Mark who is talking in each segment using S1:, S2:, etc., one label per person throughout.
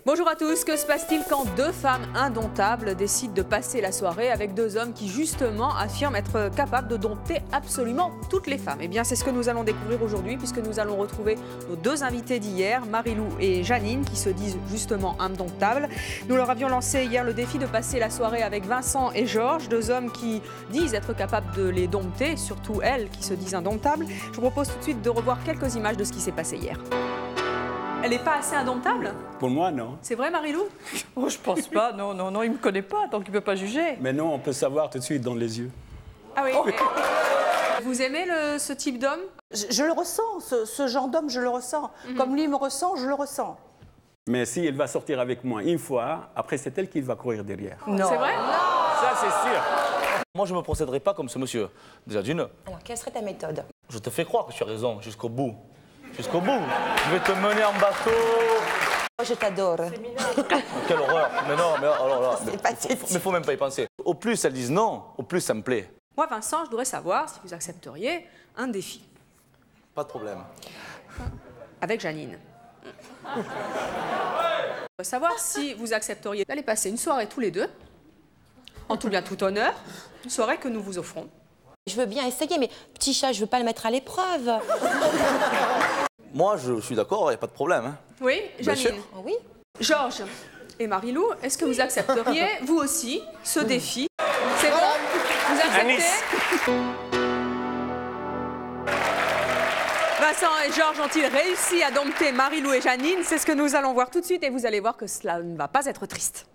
S1: Bonjour à tous, que se passe-t-il quand deux femmes indomptables décident de passer la soirée avec deux hommes qui justement affirment être capables de dompter absolument toutes les femmes? Eh bien c'est ce que nous allons découvrir aujourd'hui puisque nous allons retrouver nos deux invités d'hier, Marie-Lou et Janine, qui se disent justement indomptables. Nous leur avions lancé hier le défi de passer la soirée avec Vincent et Georges, deux hommes qui disent être capables de les dompter, surtout elles qui se disent indomptables. Je vous propose tout de suite de revoir quelques images de ce qui s'est passé hier. Elle n'est pas assez indomptable?
S2: Pour moi, non.
S1: C'est vrai, Marie-Lou?
S3: Oh, je pense pas, non, il me connaît pas, donc il peut pas juger.
S2: Mais non, on peut savoir tout de suite dans les yeux.
S1: Ah oui. Vous aimez ce type d'homme?
S3: Je le ressens, ce genre d'homme, je le ressens. Comme lui me ressent, je le ressens.
S2: Mais si elle va sortir avec moi une fois, après c'est elle qui va courir derrière.
S3: Non.
S1: C'est vrai?
S2: Ça, c'est sûr.
S4: Moi, je ne me procéderai pas comme ce monsieur. Déjà d'une,
S5: Alors, quelle serait ta méthode?
S4: je te fais croire que tu as raison jusqu'au bout. Jusqu'au bout. Je vais te mener en bateau.
S5: Moi, je t'adore.
S4: Quelle horreur. Mais non, mais alors là.
S5: C'est pathétique.
S4: Mais faut même pas y penser. Au plus elles disent non, au plus ça me plaît.
S1: Moi, Vincent, je voudrais savoir si vous accepteriez un défi
S4: Pas de problème.
S1: avec Janine. Je voudrais savoir si vous accepteriez d'aller passer une soirée tous les deux, en tout bien tout honneur, une soirée que nous vous offrons.
S5: Je veux bien essayer, mais petit chat, je veux pas le mettre à l'épreuve.
S4: Moi, je suis d'accord, il n'y a pas de problème. Hein.
S1: Oui,
S4: Bien
S1: Janine.
S4: sûr.
S5: Oui.
S1: Georges et Marie-Lou, est-ce que vous accepteriez, vous aussi, ce défi? C'est bon? Vous acceptez? Vincent et Georges ont-ils réussi à dompter Marie-Lou et Janine? C'est ce que nous allons voir tout de suite et vous allez voir que cela ne va pas être triste.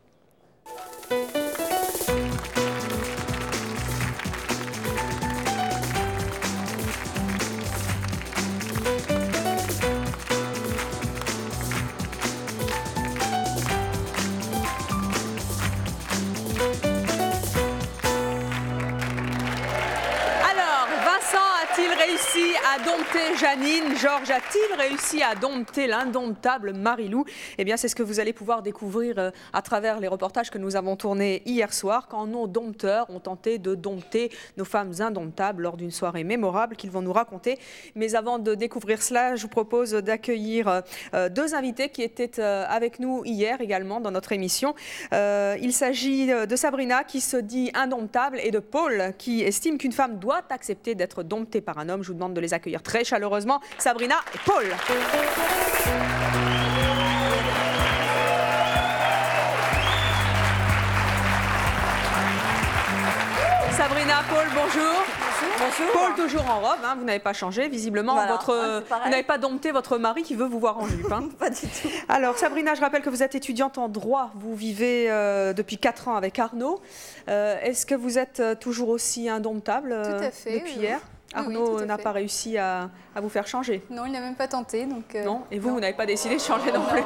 S1: A-t-il réussi à dompter Janine? Georges a-t-il réussi à dompter l'indomptable Marie-Lou? Eh bien, c'est ce que vous allez pouvoir découvrir à travers les reportages que nous avons tournés hier soir, quand nos dompteurs ont tenté de dompter nos femmes indomptables lors d'une soirée mémorable qu'ils vont nous raconter. Mais avant de découvrir cela, je vous propose d'accueillir deux invités qui étaient avec nous hier également dans notre émission. Il s'agit de Sabrina qui se dit indomptable et de Paul qui estime qu'une femme doit accepter d'être domptée par un homme. Je vous demande de les accueillir très chaleureusement, Sabrina et Paul. Sabrina, Paul, bonjour.
S3: Bonjour.
S1: Paul, toujours en robe, hein, vous n'avez pas changé, visiblement.
S3: Voilà,
S1: Vous n'avez pas dompté votre mari qui veut vous voir en jupe. Hein.
S3: Pas du tout.
S1: Alors, Sabrina, je rappelle que vous êtes étudiante en droit. Vous vivez depuis 4 ans avec Arnaud. Est-ce que vous êtes toujours aussi indomptable
S6: Tout à fait,
S1: depuis
S6: oui.
S1: hier? Arnaud
S6: Oui,
S1: n'a pas réussi à vous faire changer?
S6: Non, il n'a même pas tenté. Donc,
S1: Non. Et vous n'avez pas décidé de changer non plus?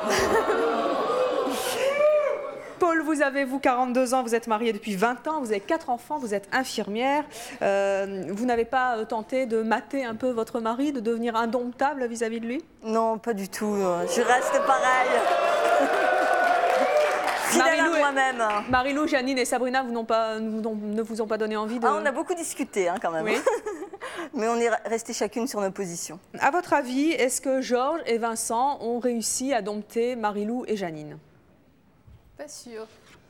S1: Paul, vous avez 42 ans, vous êtes marié depuis 20 ans, vous avez 4 enfants, vous êtes infirmière. Vous n'avez pas tenté de mater un peu votre mari, de devenir indomptable vis-à-vis de lui?
S3: Non, pas du tout. Je reste pareil. Fidèle à moi-même.
S1: Marie-Lou, Janine et Sabrina ne vous ont pas donné envie de...
S3: Ah, on a beaucoup discuté quand même.
S1: Oui.
S3: Mais on est resté chacune sur nos positions.
S1: À votre avis, est-ce que Georges et Vincent ont réussi à dompter Marie-Lou et Janine?
S6: pas sûr.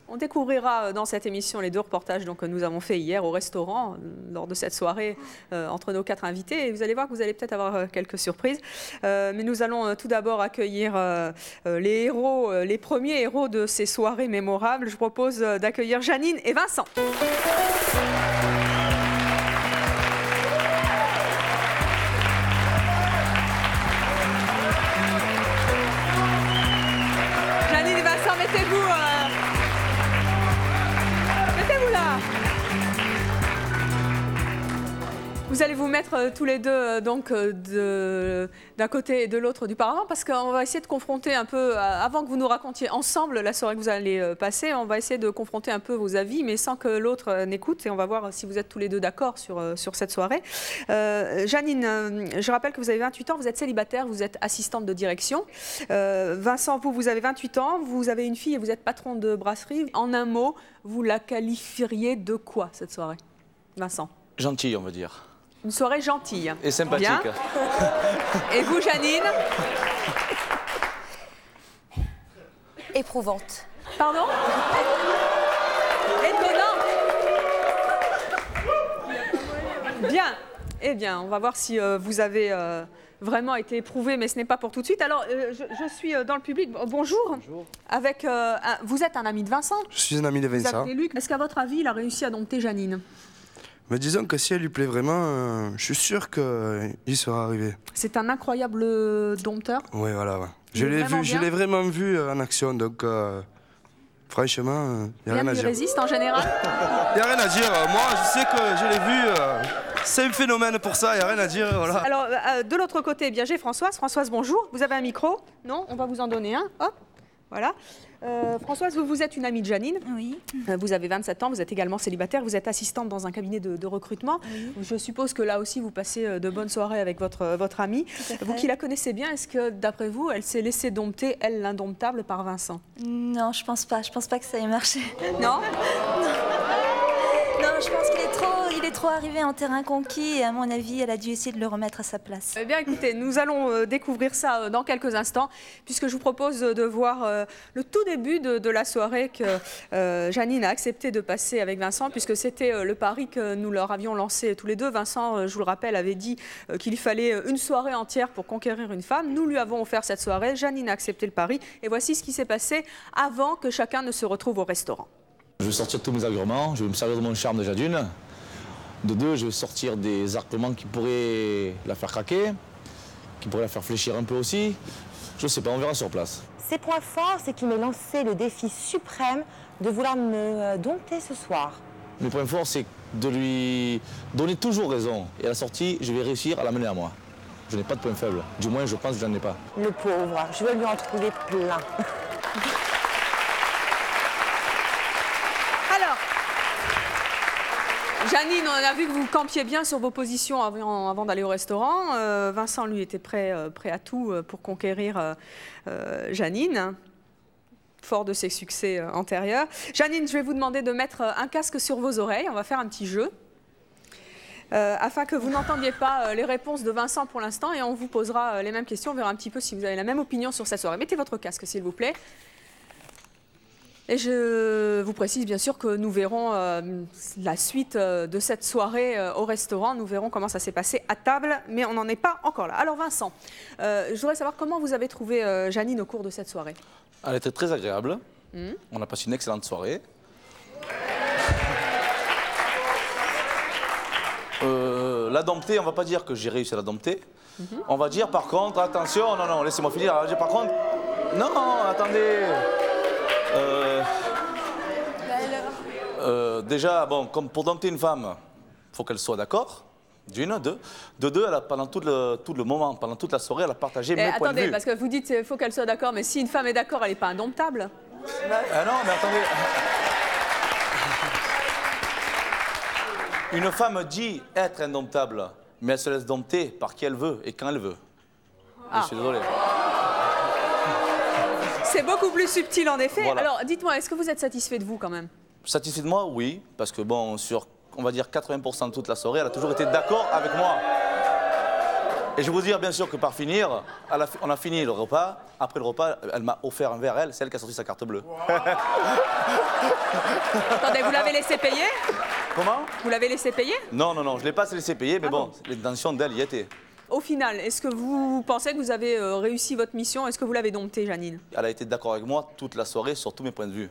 S1: On découvrira dans cette émission les deux reportages que nous avons fait hier au restaurant lors de cette soirée entre nos 4 invités. Et vous allez voir que vous allez peut-être avoir quelques surprises. Mais nous allons tout d'abord accueillir les héros, les premiers héros de ces soirées mémorables. Je vous propose d'accueillir Janine et Vincent. Janine et Vincent, mettez-vous là. Vous allez vous mettre tous les deux d'un côté et de l'autre du paravent parce qu'on va essayer de confronter un peu, avant que vous nous racontiez ensemble la soirée que vous allez passer, on va essayer de confronter un peu vos avis, mais sans que l'autre n'écoute, et on va voir si vous êtes tous les deux d'accord sur cette soirée. Janine, je rappelle que vous avez 28 ans, vous êtes célibataire, vous êtes assistante de direction. Vincent, vous avez 28 ans, vous avez une fille et vous êtes patron de brasserie. En un mot, vous la qualifieriez de quoi cette soirée, Vincent?
S4: Gentil, on va dire.
S1: Une soirée gentille.
S4: Et sympathique.
S1: Bien. Et vous, Janine?
S5: Éprouvante.
S1: Pardon? Étonnant. Bien. Eh bien, on va voir si vous avez vraiment été éprouvé, mais ce n'est pas pour tout de suite. Alors, je suis dans le public. Bonjour. Bonjour. Avec, vous êtes un ami de Vincent?
S7: Je suis un ami de
S1: Vous
S7: Vincent.
S1: appelez Luc. Est-ce qu'à votre avis, il a réussi à dompter Janine?
S7: Mais disons que si elle lui plaît vraiment, je suis sûr qu'il sera arrivé.
S1: C'est un incroyable dompteur.
S7: Oui, voilà. Ouais.
S1: Il est vraiment
S7: Je
S1: bien.
S7: l'ai vraiment vu en action, donc franchement, il n'y a
S1: Rien
S7: rien à
S1: ne lui
S7: dire.
S1: résiste en général.
S7: Il n'y a rien à dire. Moi, je sais que je l'ai vu. C'est un phénomène pour ça, il n'y a rien à dire. Voilà.
S1: Alors, de l'autre côté, eh bien, j'ai Françoise. Françoise, bonjour. Vous avez un micro? Non? On va vous en donner un. Hop. Voilà. Françoise, vous êtes une amie de Janine.
S8: Oui.
S1: Vous avez 27 ans, vous êtes également célibataire, vous êtes assistante dans un cabinet de recrutement.
S8: Oui.
S1: Je suppose que là aussi, vous passez de bonnes soirées avec votre amie.
S8: Tout à fait.
S1: Vous qui la connaissez bien, est-ce que, d'après vous, elle s'est laissée dompter, elle, l'indomptable, par Vincent?
S8: Non, je pense pas. Je pense pas que ça ait marché.
S1: Non?
S8: Non, je pense qu'il est trop arrivé en terrain conquis et à mon avis, elle a dû essayer de le remettre à sa place.
S1: Eh bien, écoutez, nous allons découvrir ça dans quelques instants, puisque je vous propose de voir le tout début de la soirée que Janine a accepté de passer avec Vincent, puisque c'était le pari que nous leur avions lancé tous les deux. Vincent, je vous le rappelle, avait dit qu'il fallait une soirée entière pour conquérir une femme. Nous lui avons offert cette soirée. Janine a accepté le pari. Et voici ce qui s'est passé avant que chacun ne se retrouve au restaurant.
S4: Je vais sortir tous mes arguments, je vais me servir de mon charme déjà d'une. De deux, je vais sortir des arguments qui pourraient la faire craquer, qui pourraient la faire fléchir un peu aussi. Je sais pas, on verra sur place.
S5: Ses points forts, c'est qu'il m'ait lancé le défi suprême de vouloir me dompter ce soir.
S4: Mes points forts, c'est de lui donner toujours raison. Et à la sortie, je vais réussir à l'amener à moi. Je n'ai pas de points faibles. Du moins, je pense que je n'en ai pas.
S5: Le pauvre, je vais lui en trouver plein.
S1: Alors, Janine, on a vu que vous campiez bien sur vos positions avant d'aller au restaurant. Vincent, lui, était prêt à tout pour conquérir Janine, fort de ses succès antérieurs. Janine, je vais vous demander de mettre un casque sur vos oreilles. On va faire un petit jeu. Afin que vous n'entendiez pas les réponses de Vincent pour l'instant, et on vous posera les mêmes questions. On verra un petit peu si vous avez la même opinion sur cette soirée. Mettez votre casque, s'il vous plaît. Et je vous précise bien sûr que nous verrons la suite de cette soirée au restaurant. Nous verrons comment ça s'est passé à table, mais on n'en est pas encore là. Alors Vincent, je voudrais savoir comment vous avez trouvé Janine au cours de cette soirée.
S4: Elle était très agréable. On a passé une excellente soirée. La dompter, on va pas dire que j'ai réussi à la dompter. On va dire par contre, attention, non, laissez-moi finir. Par contre, non, attendez. Déjà, bon, comme pour dompter une femme, il faut qu'elle soit d'accord. D'une, deux. De deux, pendant tout le moment, pendant toute la soirée, elle a partagé mes points de vue.
S1: Attendez, parce que vous dites qu'il faut qu'elle soit d'accord, mais si une femme est d'accord, elle n'est pas indomptable.
S4: Ah non, mais attendez. Une femme dit être indomptable, mais elle se laisse dompter par qui elle veut et quand elle veut.
S1: Ah.
S4: Je suis désolé.
S1: C'est beaucoup plus subtil en effet.
S4: Voilà.
S1: Alors dites-moi, est-ce que vous êtes satisfait de vous quand même?
S4: Satisfait de moi, oui, parce que bon, sur, on va dire 80% de toute la soirée, elle a toujours été d'accord avec moi. Et je vais vous dire, bien sûr, que par finir, on a fini le repas. Après le repas, elle m'a offert un verre, c'est elle qui a sorti sa carte bleue.
S1: Attendez, vous l'avez laissé payer?
S4: Comment?
S1: Vous l'avez laissé payer?
S4: Non, je ne l'ai pas laissé payer, mais
S1: Ah
S4: bon,
S1: bon.
S4: l'intention d'elle y était.
S1: Au final, est-ce que vous pensez que vous avez réussi votre mission? Est-ce que vous l'avez domptée, Janine?
S4: Elle a été d'accord avec moi toute la soirée sur tous mes points de vue.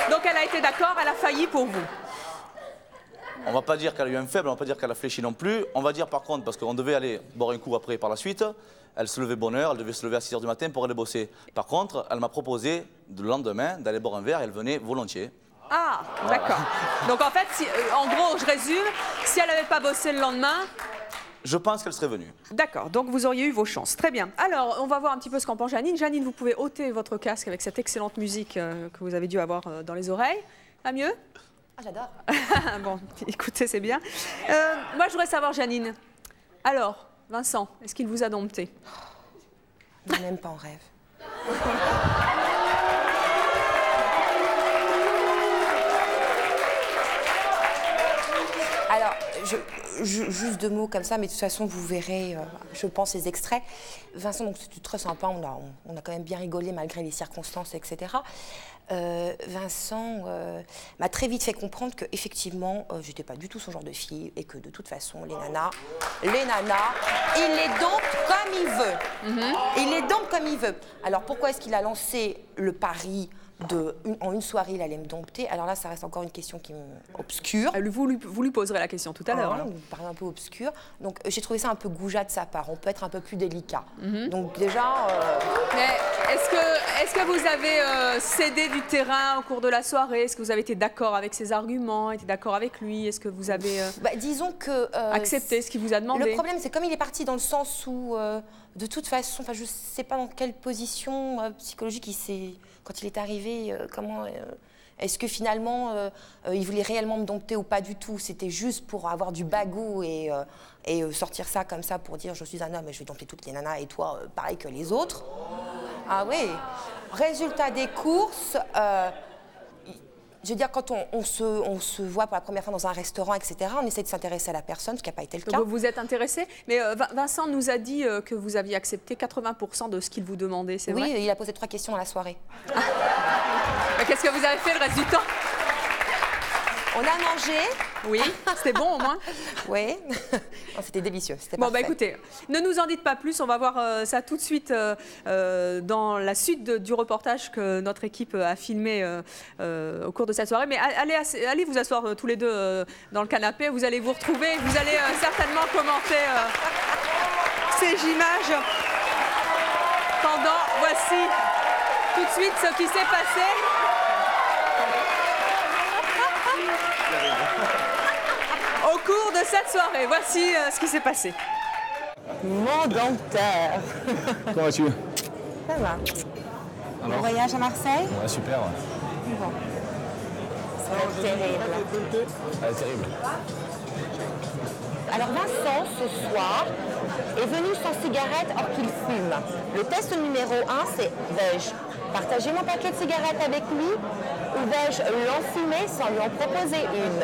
S1: Donc elle a été d'accord, elle a failli pour vous.
S4: On va pas dire qu'elle a eu un faible, on va pas dire qu'elle a fléchi non plus. On va dire par contre, parce qu'on devait aller boire un coup après par la suite, elle se levait bonne heure, elle devait se lever à 6 h du matin pour aller bosser. Par contre, elle m'a proposé le lendemain d'aller boire un verre et elle venait volontiers.
S1: Ah, d'accord. Donc en fait, en gros, je résume, si elle n'avait pas bossé le lendemain...
S4: Je pense qu'elle serait venue.
S1: D'accord, donc vous auriez eu vos chances. Très bien. Alors, on va voir un petit peu ce qu'en pense Janine. Janine, vous pouvez ôter votre casque avec cette excellente musique que vous avez dû avoir dans les oreilles. Pas mieux?
S5: Ah, j'adore.
S1: Bon, écoutez, c'est bien. Moi, je voudrais savoir, Janine. Alors, Vincent, est-ce qu'il vous a dompté?
S5: Non, même pas en rêve. Alors, juste 2 mots comme ça, mais de toute façon, vous verrez, je pense, les extraits. Vincent, donc c'était très sympa, on a quand même bien rigolé malgré les circonstances, etc. Vincent m'a très vite fait comprendre qu'effectivement, j'étais pas du tout son genre de fille et que de toute façon, les nanas, il les dompte comme il veut. Il les dompte comme il veut. Alors pourquoi est-ce qu'il a lancé le pari en une soirée, il allait me dompter? Alors là, ça reste encore une question qui m'obscure.
S1: Vous lui poserez la question tout à l'heure.
S5: Une parole un peu obscure. Donc j'ai trouvé ça un peu goujat de sa part. On peut être un peu plus délicat. Donc déjà...
S1: Mais est-ce que vous avez cédé du terrain au cours de la soirée? Est-ce que vous avez été d'accord avec ses arguments, été d'accord avec lui? Est-ce que vous avez
S5: disons que,
S1: accepté ce qu'il vous a demandé?
S5: Le problème, c'est comme il est parti dans le sens où, de toute façon, je ne sais pas dans quelle position psychologique quand il est arrivé, comment... Est-ce que finalement, il voulait réellement me dompter ou pas du tout? C'était juste pour avoir du bagou et sortir ça comme ça pour dire je suis un homme et je vais dompter toutes les nanas et toi, pareil que les autres. Ah oui. Résultat des courses, je veux dire, quand on se voit pour la première fois dans un restaurant, etc., on essaie de s'intéresser à la personne, ce qui n'a pas été le cas.
S1: Vous vous êtes intéressé, mais Vincent nous a dit que vous aviez accepté 80% de ce qu'il vous demandait, c'est vrai?
S5: Oui, il a posé 3 questions dans la soirée.
S1: Qu'est-ce que vous avez fait le reste du temps?
S5: On a mangé.
S1: Oui, c'était bon au moins?
S5: Oui, c'était délicieux, c'était
S1: bon,
S5: parfait.
S1: Écoutez, ne nous en dites pas plus, on va voir ça tout de suite dans la suite du reportage que notre équipe a filmé au cours de cette soirée. Mais allez vous asseoir tous les deux dans le canapé, vous allez vous retrouver, vous allez certainement commenter ces images. Voici tout de suite ce qui s'est passé. Au cours de cette soirée, voici ce qui s'est passé.
S5: Mon dompteur.
S9: Comment vas-tu?
S5: Ça va.
S9: Alors?
S5: Le voyage à Marseille?
S9: Ouais, super.
S5: Bon. Ça va être terrible.
S9: Ça va être terrible.
S5: Alors Vincent, ce soir, est venu sans cigarette or qu'il fume. Le test numéro 1, c'est vais-je partager mon paquet de cigarettes avec lui ou vais-je l'enfumer sans lui en proposer une?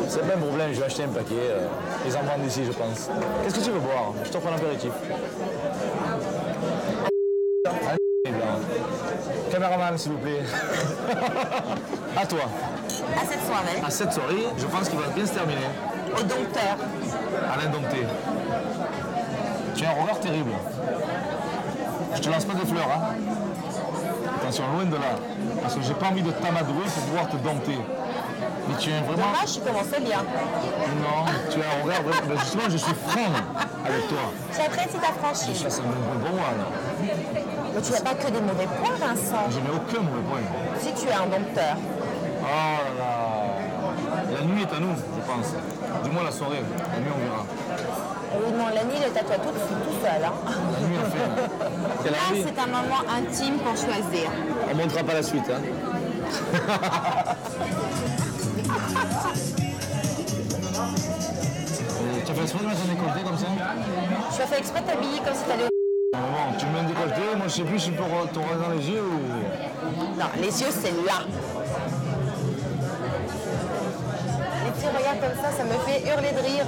S9: C'est le même problème, je vais acheter un paquet. Les en prendre d'ici, je pense. Qu'est-ce que tu veux boire? Je t'offre un apéritif. Un blanc. Caméraman, s'il vous plaît. À toi.
S5: À cette soirée.
S9: À cette soirée, je pense qu'il va bien se terminer.
S5: Au dompteur.
S9: Alain Dompté. Tu as un regard terrible. Je te lance pas des fleurs, hein. Attention, loin de là. Parce que j'ai pas envie de t'amadouer pour pouvoir te dompter. Mais tu es vraiment...
S5: Dommage, tu commençais bien.
S9: Non, tu as un regard vraiment... Justement, je suis franc avec toi.
S5: J'apprécie ta franchise.
S9: Ça, c'est un bon moi, là.
S5: Mais tu n'as pas que des mauvais points, Vincent.
S9: Je n'ai aucun mauvais point.
S5: Si tu es un dompteur.
S9: Oh là là. La nuit est à nous, je pense. Du moins la soirée. La nuit, on verra.
S5: Oui, non, la nuit, il est à toi tout seul. Hein.
S9: La nuit, on fait.
S5: Là, c'est un moment intime pour choisir.
S9: On ne montrera pas la suite, hein. Tu as fait exprès de mettre un décolleté comme ça?
S5: Tu as fait exprès de t'habiller comme si t'allais...
S9: Bon, tu mets un décolleté, moi je sais plus si je peux te regarder dans les yeux ou...
S5: Non, les yeux, c'est là. Les petits regards comme ça me fait hurler de rire.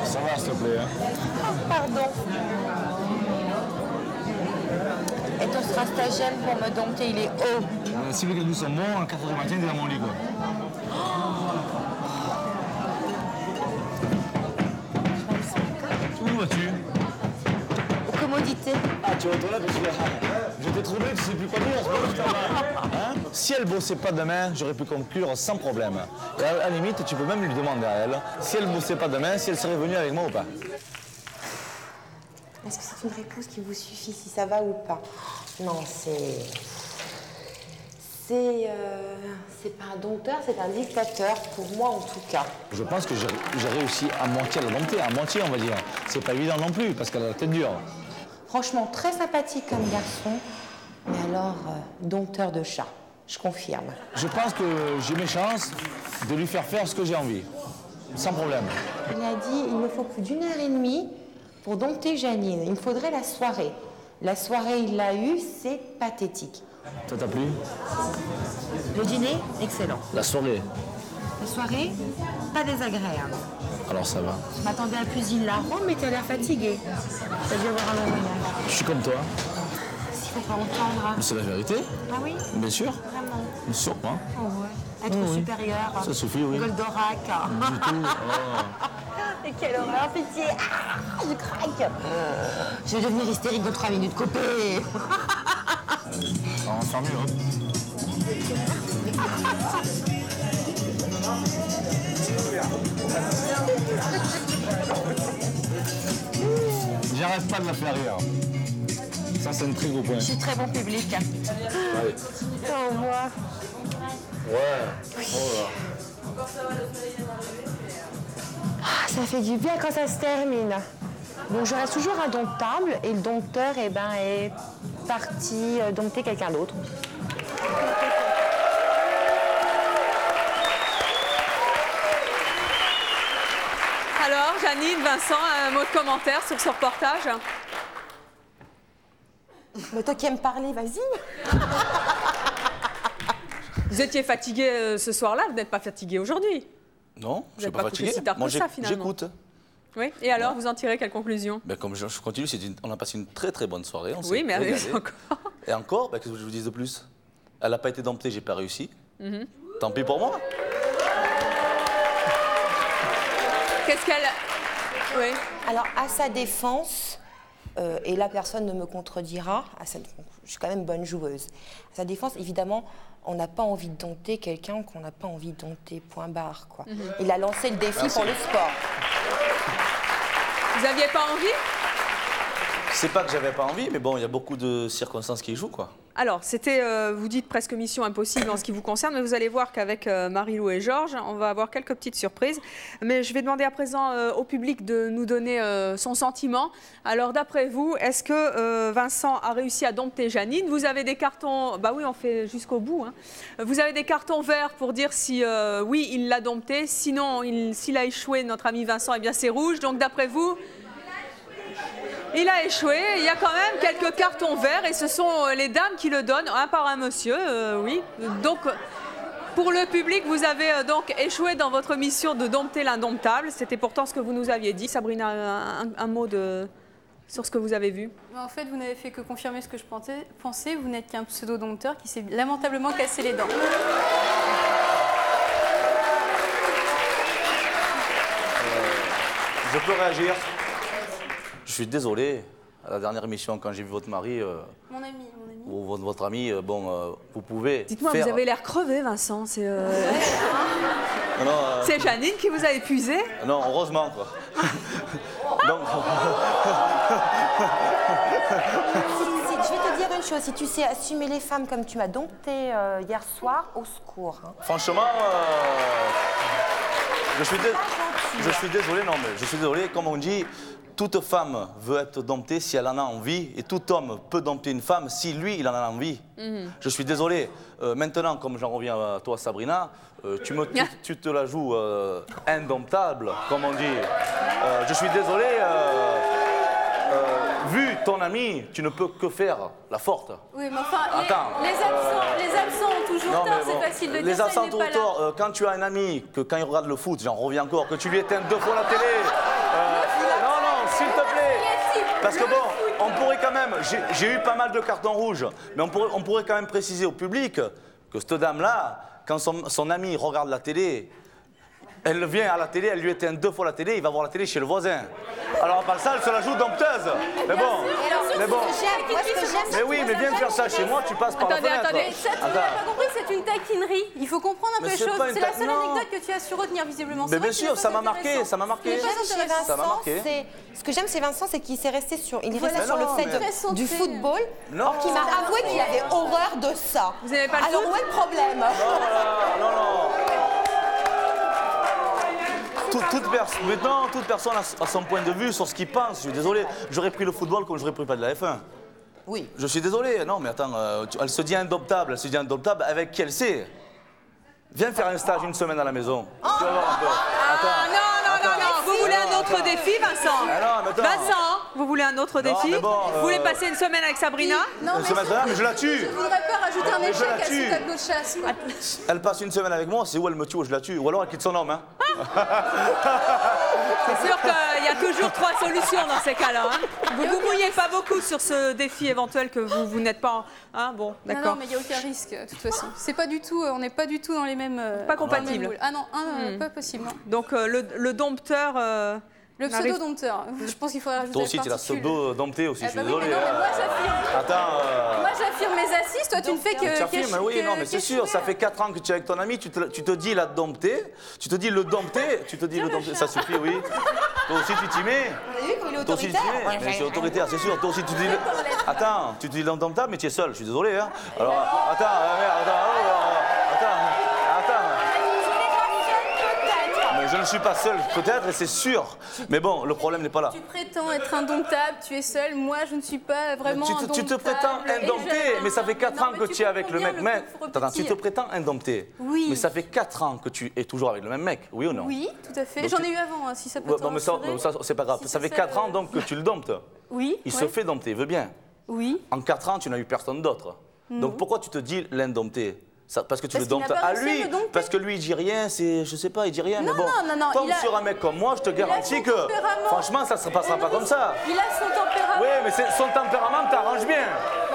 S9: Ça va, s'il te plaît, hein.
S5: Oh, pardon. Et ton stratagème pour me dompter, il est haut.
S9: Si les calculs sont bons, à 4h du matin, t'es dans mon lit, quoi. Où vas-tu?
S5: Aux commodités.
S9: Ah, tu vas aux toilettes, je t'ai trouvé, tu sais plus quoi dire, hein? Si elle bossait pas demain, j'aurais pu conclure sans problème. Et à la limite, tu peux même lui demander à elle si elle bossait pas demain, si elle serait venue avec moi ou pas.
S5: Est-ce que c'est une réponse qui vous suffit, si ça va ou pas? Non, c'est pas un dompteur, c'est un dictateur, pour moi en tout cas.
S9: Je pense que j'ai réussi à moitié à la dompter, à moitié on va dire. C'est pas évident non plus, parce qu'elle a la tête dure.
S5: Franchement, très sympathique comme garçon, mais alors, dompteur de chat, je confirme.
S9: Je pense que j'ai mes chances de lui faire ce que j'ai envie, sans problème.
S5: Il a dit, il me faut plus d'1h30 pour dompter Janine, il me faudrait la soirée. La soirée, il l'a eu, c'est pathétique.
S9: Ça t'a plu?
S5: Le dîner, excellent.
S9: La soirée?
S5: La soirée, pas désagréable.
S9: Alors ça va.
S5: Je m'attendais à plus hilarant, mais tu as l'air fatigué. T'as dû avoir un long voyage.
S9: Je suis comme toi.
S5: S'il faut pas entendre.
S9: Mais c'est la vérité.
S5: Ah oui?
S9: Bien sûr.
S5: Vraiment?
S9: Bien sûr, hein.
S5: Oh ouais. Être
S9: Oui.
S5: supérieur.
S9: Ça suffit, oui.
S5: Goldorak.
S9: Du tout. Oh.
S5: Et quelle horreur, pitié. Ah, je craque. Je vais devenir hystérique dans 3 minutes. Coupé.
S9: On va faire mieux, hein. J'arrête pas de la faire rire. Ça, c'est un très gros point.
S5: Je suis très bon public.
S9: Allez.
S5: Au revoir.
S9: Ouais. Oh là.
S5: Ah, ça fait du bien quand ça se termine. Donc je reste toujours indomptable et le dompteur est parti dompter quelqu'un d'autre.
S1: Alors, Janine, Vincent, un mot de commentaire sur ce reportage?
S5: Mais toi qui aimes parler, vas-y.
S1: Vous étiez fatigué ce soir-là, vous n'êtes pas fatigué aujourd'hui?
S4: Non, je
S1: Vous
S4: suis
S1: n'êtes
S4: pas
S1: pas couché
S4: fatigué.
S1: si tard
S4: Moi,
S1: que ça, finalement.
S4: j'écoute.
S1: Oui, et alors, vous en tirez quelle conclusion?
S4: Ben, comme je continue, on a passé une très très bonne soirée. On
S1: Oui,
S4: s'est
S1: mais
S4: régalé.
S1: allez encore.
S4: Et encore, ben, qu'est-ce que je vous dise de plus? Elle n'a pas été domptée, j'ai pas réussi. Tant pis pour moi.
S1: Qu'est-ce qu'elle... Oui.
S5: Alors, à sa défense, et la personne ne me contredira, je suis quand même bonne joueuse. À sa défense, évidemment, on n'a pas envie de dompter quelqu'un qu'on n'a pas envie de dompter, point barre, quoi. Il a lancé le défi pour le sport.
S1: Vous n'aviez pas envie?
S4: C'est pas que j'avais pas envie, mais bon, il y a beaucoup de circonstances qui y jouent, quoi.
S1: Alors, c'était, vous dites presque mission impossible en ce qui vous concerne, mais vous allez voir qu'avec Marie-Lou et Georges, on va avoir quelques petites surprises. Mais je vais demander à présent au public de nous donner son sentiment. Alors, d'après vous, est-ce que Vincent a réussi à dompter Janine? Vous avez des cartons, bah oui, on fait jusqu'au bout, hein. Vous avez des cartons verts pour dire si oui, il l'a dompté. Sinon, s'il a échoué, notre ami Vincent, eh bien c'est rouge. Donc, d'après vous... Il a échoué, il y a quand même quelques cartons verts et ce sont les dames qui le donnent, un par un monsieur, oui. Donc, pour le public, vous avez donc échoué dans votre mission de dompter l'indomptable. C'était pourtant ce que vous nous aviez dit. Sabrina, un mot sur ce que vous avez vu?
S6: En fait, vous n'avez fait que confirmer ce que je pensais. Vous n'êtes qu'un pseudo-dompteur qui s'est lamentablement cassé les dents.
S4: Je peux réagir. Je suis désolé. À la dernière émission, quand j'ai vu votre mari,
S6: Mon ami.
S4: ou votre ami, bon, vous pouvez
S1: Dites-moi,
S4: faire...
S1: vous avez l'air crevé, Vincent. C'est
S4: Non,
S1: c'est Janine qui vous a épuisé?
S4: non, heureusement, quoi. Donc...
S5: Je vais te dire une chose, si tu sais assumer les femmes comme tu m'as dompté hier soir, au secours. Hein.
S4: Franchement, je suis désolé, non, mais je suis désolé, comme on dit, toute femme veut être domptée si elle en a envie, et tout homme peut dompter une femme si lui, il en a envie. Je suis désolé. Maintenant, comme j'en reviens à toi, Sabrina, tu te la joues indomptable, comme on dit. Je suis désolé. Vu ton ami, tu ne peux que faire la forte.
S6: Oui, mais enfin,
S4: Attends.
S6: les absents ont toujours
S4: Non,
S6: tort,
S4: mais bon,
S6: c'est facile de dire
S4: les
S6: ça,
S4: absents
S6: il n'est
S4: ont
S6: pas là.
S4: tort. Quand tu as un ami, que quand il regarde le foot, j'en reviens encore, que tu lui éteins 2 fois la télé. Non, s'il te plaît. Parce que bon, on pourrait quand même, j'ai eu pas mal de cartons rouges, mais on pourrait quand même préciser au public que cette dame-là, quand son ami regarde la télé, elle vient à la télé, elle lui éteint 2 fois la télé, il va voir la télé chez le voisin. Alors à part ça, elle se la joue dompteuse. Mais bon, mais bon. Mais oui, mais viens de faire ça chez moi, tu passes par la fenêtre.
S6: Attendez, ça, tu n'as pas compris, c'est une taquinerie. Il faut comprendre un peu
S4: Mais
S6: les
S4: c'est
S6: choses.
S4: pas une
S6: C'est la seule
S4: non.
S6: anecdote que tu as su retenir, visiblement.
S4: Mais
S6: C'est vrai
S4: bien
S6: que c'est
S4: sûr,
S6: pas
S4: ça m'a
S6: intéressant.
S4: marqué, ça m'a marqué.
S5: Ce que j'aime chez
S4: Ça m'a
S5: Vincent,
S4: marqué.
S5: ce que j'aime chez Vincent, c'est qu'il s'est resté sur, il est
S6: Voilà,
S5: resté sur le
S4: non,
S5: fait
S4: mais-
S5: du football,
S4: Non.
S5: or qu'il m'a avoué qu'il avait horreur de ça.
S1: Vous n'avez pas le
S5: Alors
S1: foot?
S5: où est le problème?
S4: Non. Maintenant, toute personne a son point de vue sur ce qu'il pense. Je suis désolé, j'aurais pris le football comme j'aurais pris pas de la F1.
S5: Oui.
S4: Je suis désolé, non mais attends, elle se dit indomptable, avec qui elle sait. Viens faire un stage une semaine à la maison. Tu vas voir un peu.
S1: Ah, non, vous voulez un autre défi, Vincent?
S4: Ah non, mais attends.
S1: Vincent, vous voulez un autre défi?
S4: mais bon,
S1: Vous voulez passer une semaine avec Sabrina?
S6: Non,
S4: Elle se met là, mais je la tue.
S6: je voudrais pas rajouter un
S4: Mais je
S6: échec
S4: la
S6: à
S4: tue.
S6: ce tableau de chasse.
S4: Elle passe une semaine avec moi, c'est où elle me tue ou je la tue. Ou alors elle quitte son homme. Hein.
S1: C'est sûr qu'il y a toujours 3 solutions dans ces cas-là. Hein. Vous vous mouillez pas beaucoup sur ce défi éventuel que vous n'êtes pas en... Hein, bon,
S6: Non,
S1: d'accord.
S6: non, mais il n'y a aucun risque, de toute façon. C'est pas du tout, on n'est pas du tout dans les mêmes...
S1: Pas
S6: dans les mêmes
S1: compatibles.
S6: moules. Ah non, pas possible, non.
S1: Donc le dompteur...
S6: Le
S1: n'arrive-
S6: pseudo-dompteur, je pense qu'il faudrait rajouter
S4: Toi aussi,
S6: la
S4: tu l'as
S6: particule.
S4: pseudo-dompté aussi,
S6: Ah
S4: je suis
S6: bah oui, mais
S4: désolé.
S6: non, mais moi j'affirme.
S4: Attends.
S6: Moi j'affirme mes assises, toi tu ne fais que...
S4: Tu affirmes, oui, non, mais c'est sûr, ça fait 4 ans que tu es avec ton ami, tu te dis la dompter, tu te dis le dompter, ça suffit, oui. Toi aussi tu t'y mets.
S5: Vous avez vu comme il est
S4: Toi aussi tu t'y
S5: autoritaire?
S4: mets, mais c'est autoritaire, c'est sûr. Toi aussi tu te dis. Attends, tu te dis l'indomptable, mais tu es seul, je suis désolé, hein. Alors, attends, mais je ne suis pas seul, peut-être, et c'est sûr. Mais bon, le problème n'est pas là.
S6: Tu prétends être indomptable, tu es seul, moi je ne suis pas vraiment indomptable.
S4: Tu te prétends indompté, mais ça fait 4 ans que tu es avec le mec. Attends, tu te prétends indompté.
S6: Oui.
S4: Mais ça fait 4 ans que tu es toujours avec le même mec, oui ou non?
S6: Oui, tout à fait.
S4: Donc
S6: J'en
S4: tu-
S6: ai eu avant, hein, si ça peut
S4: Ouais,
S6: te
S4: non, mais ça,
S6: rassurer.
S4: c'est pas grave.
S6: Si
S4: Ça
S6: c'est
S4: fait 4 ans donc que tu le domptes.
S6: Oui.
S4: Il
S6: ouais.
S4: se fait dompter, veut bien.
S6: Oui.
S4: En 4 ans, tu n'as eu personne d'autre. Donc pourquoi tu te dis l'indompté? Parce que tu
S6: Parce
S4: le
S6: qu'il n'a
S4: domptes
S6: pas
S4: à
S6: réussi à
S4: lui,
S6: me dompter.
S4: parce que lui il dit rien, je sais pas, il dit rien,
S6: Non,
S4: mais bon.
S6: non, non,
S4: Tombe
S6: il a-
S4: sur un mec comme moi, je te
S6: son
S4: garantis que,
S6: tempérament.
S4: franchement, ça se passera pas comme ça.
S6: Il a son tempérament.
S4: Oui, mais son tempérament t'arrange bien.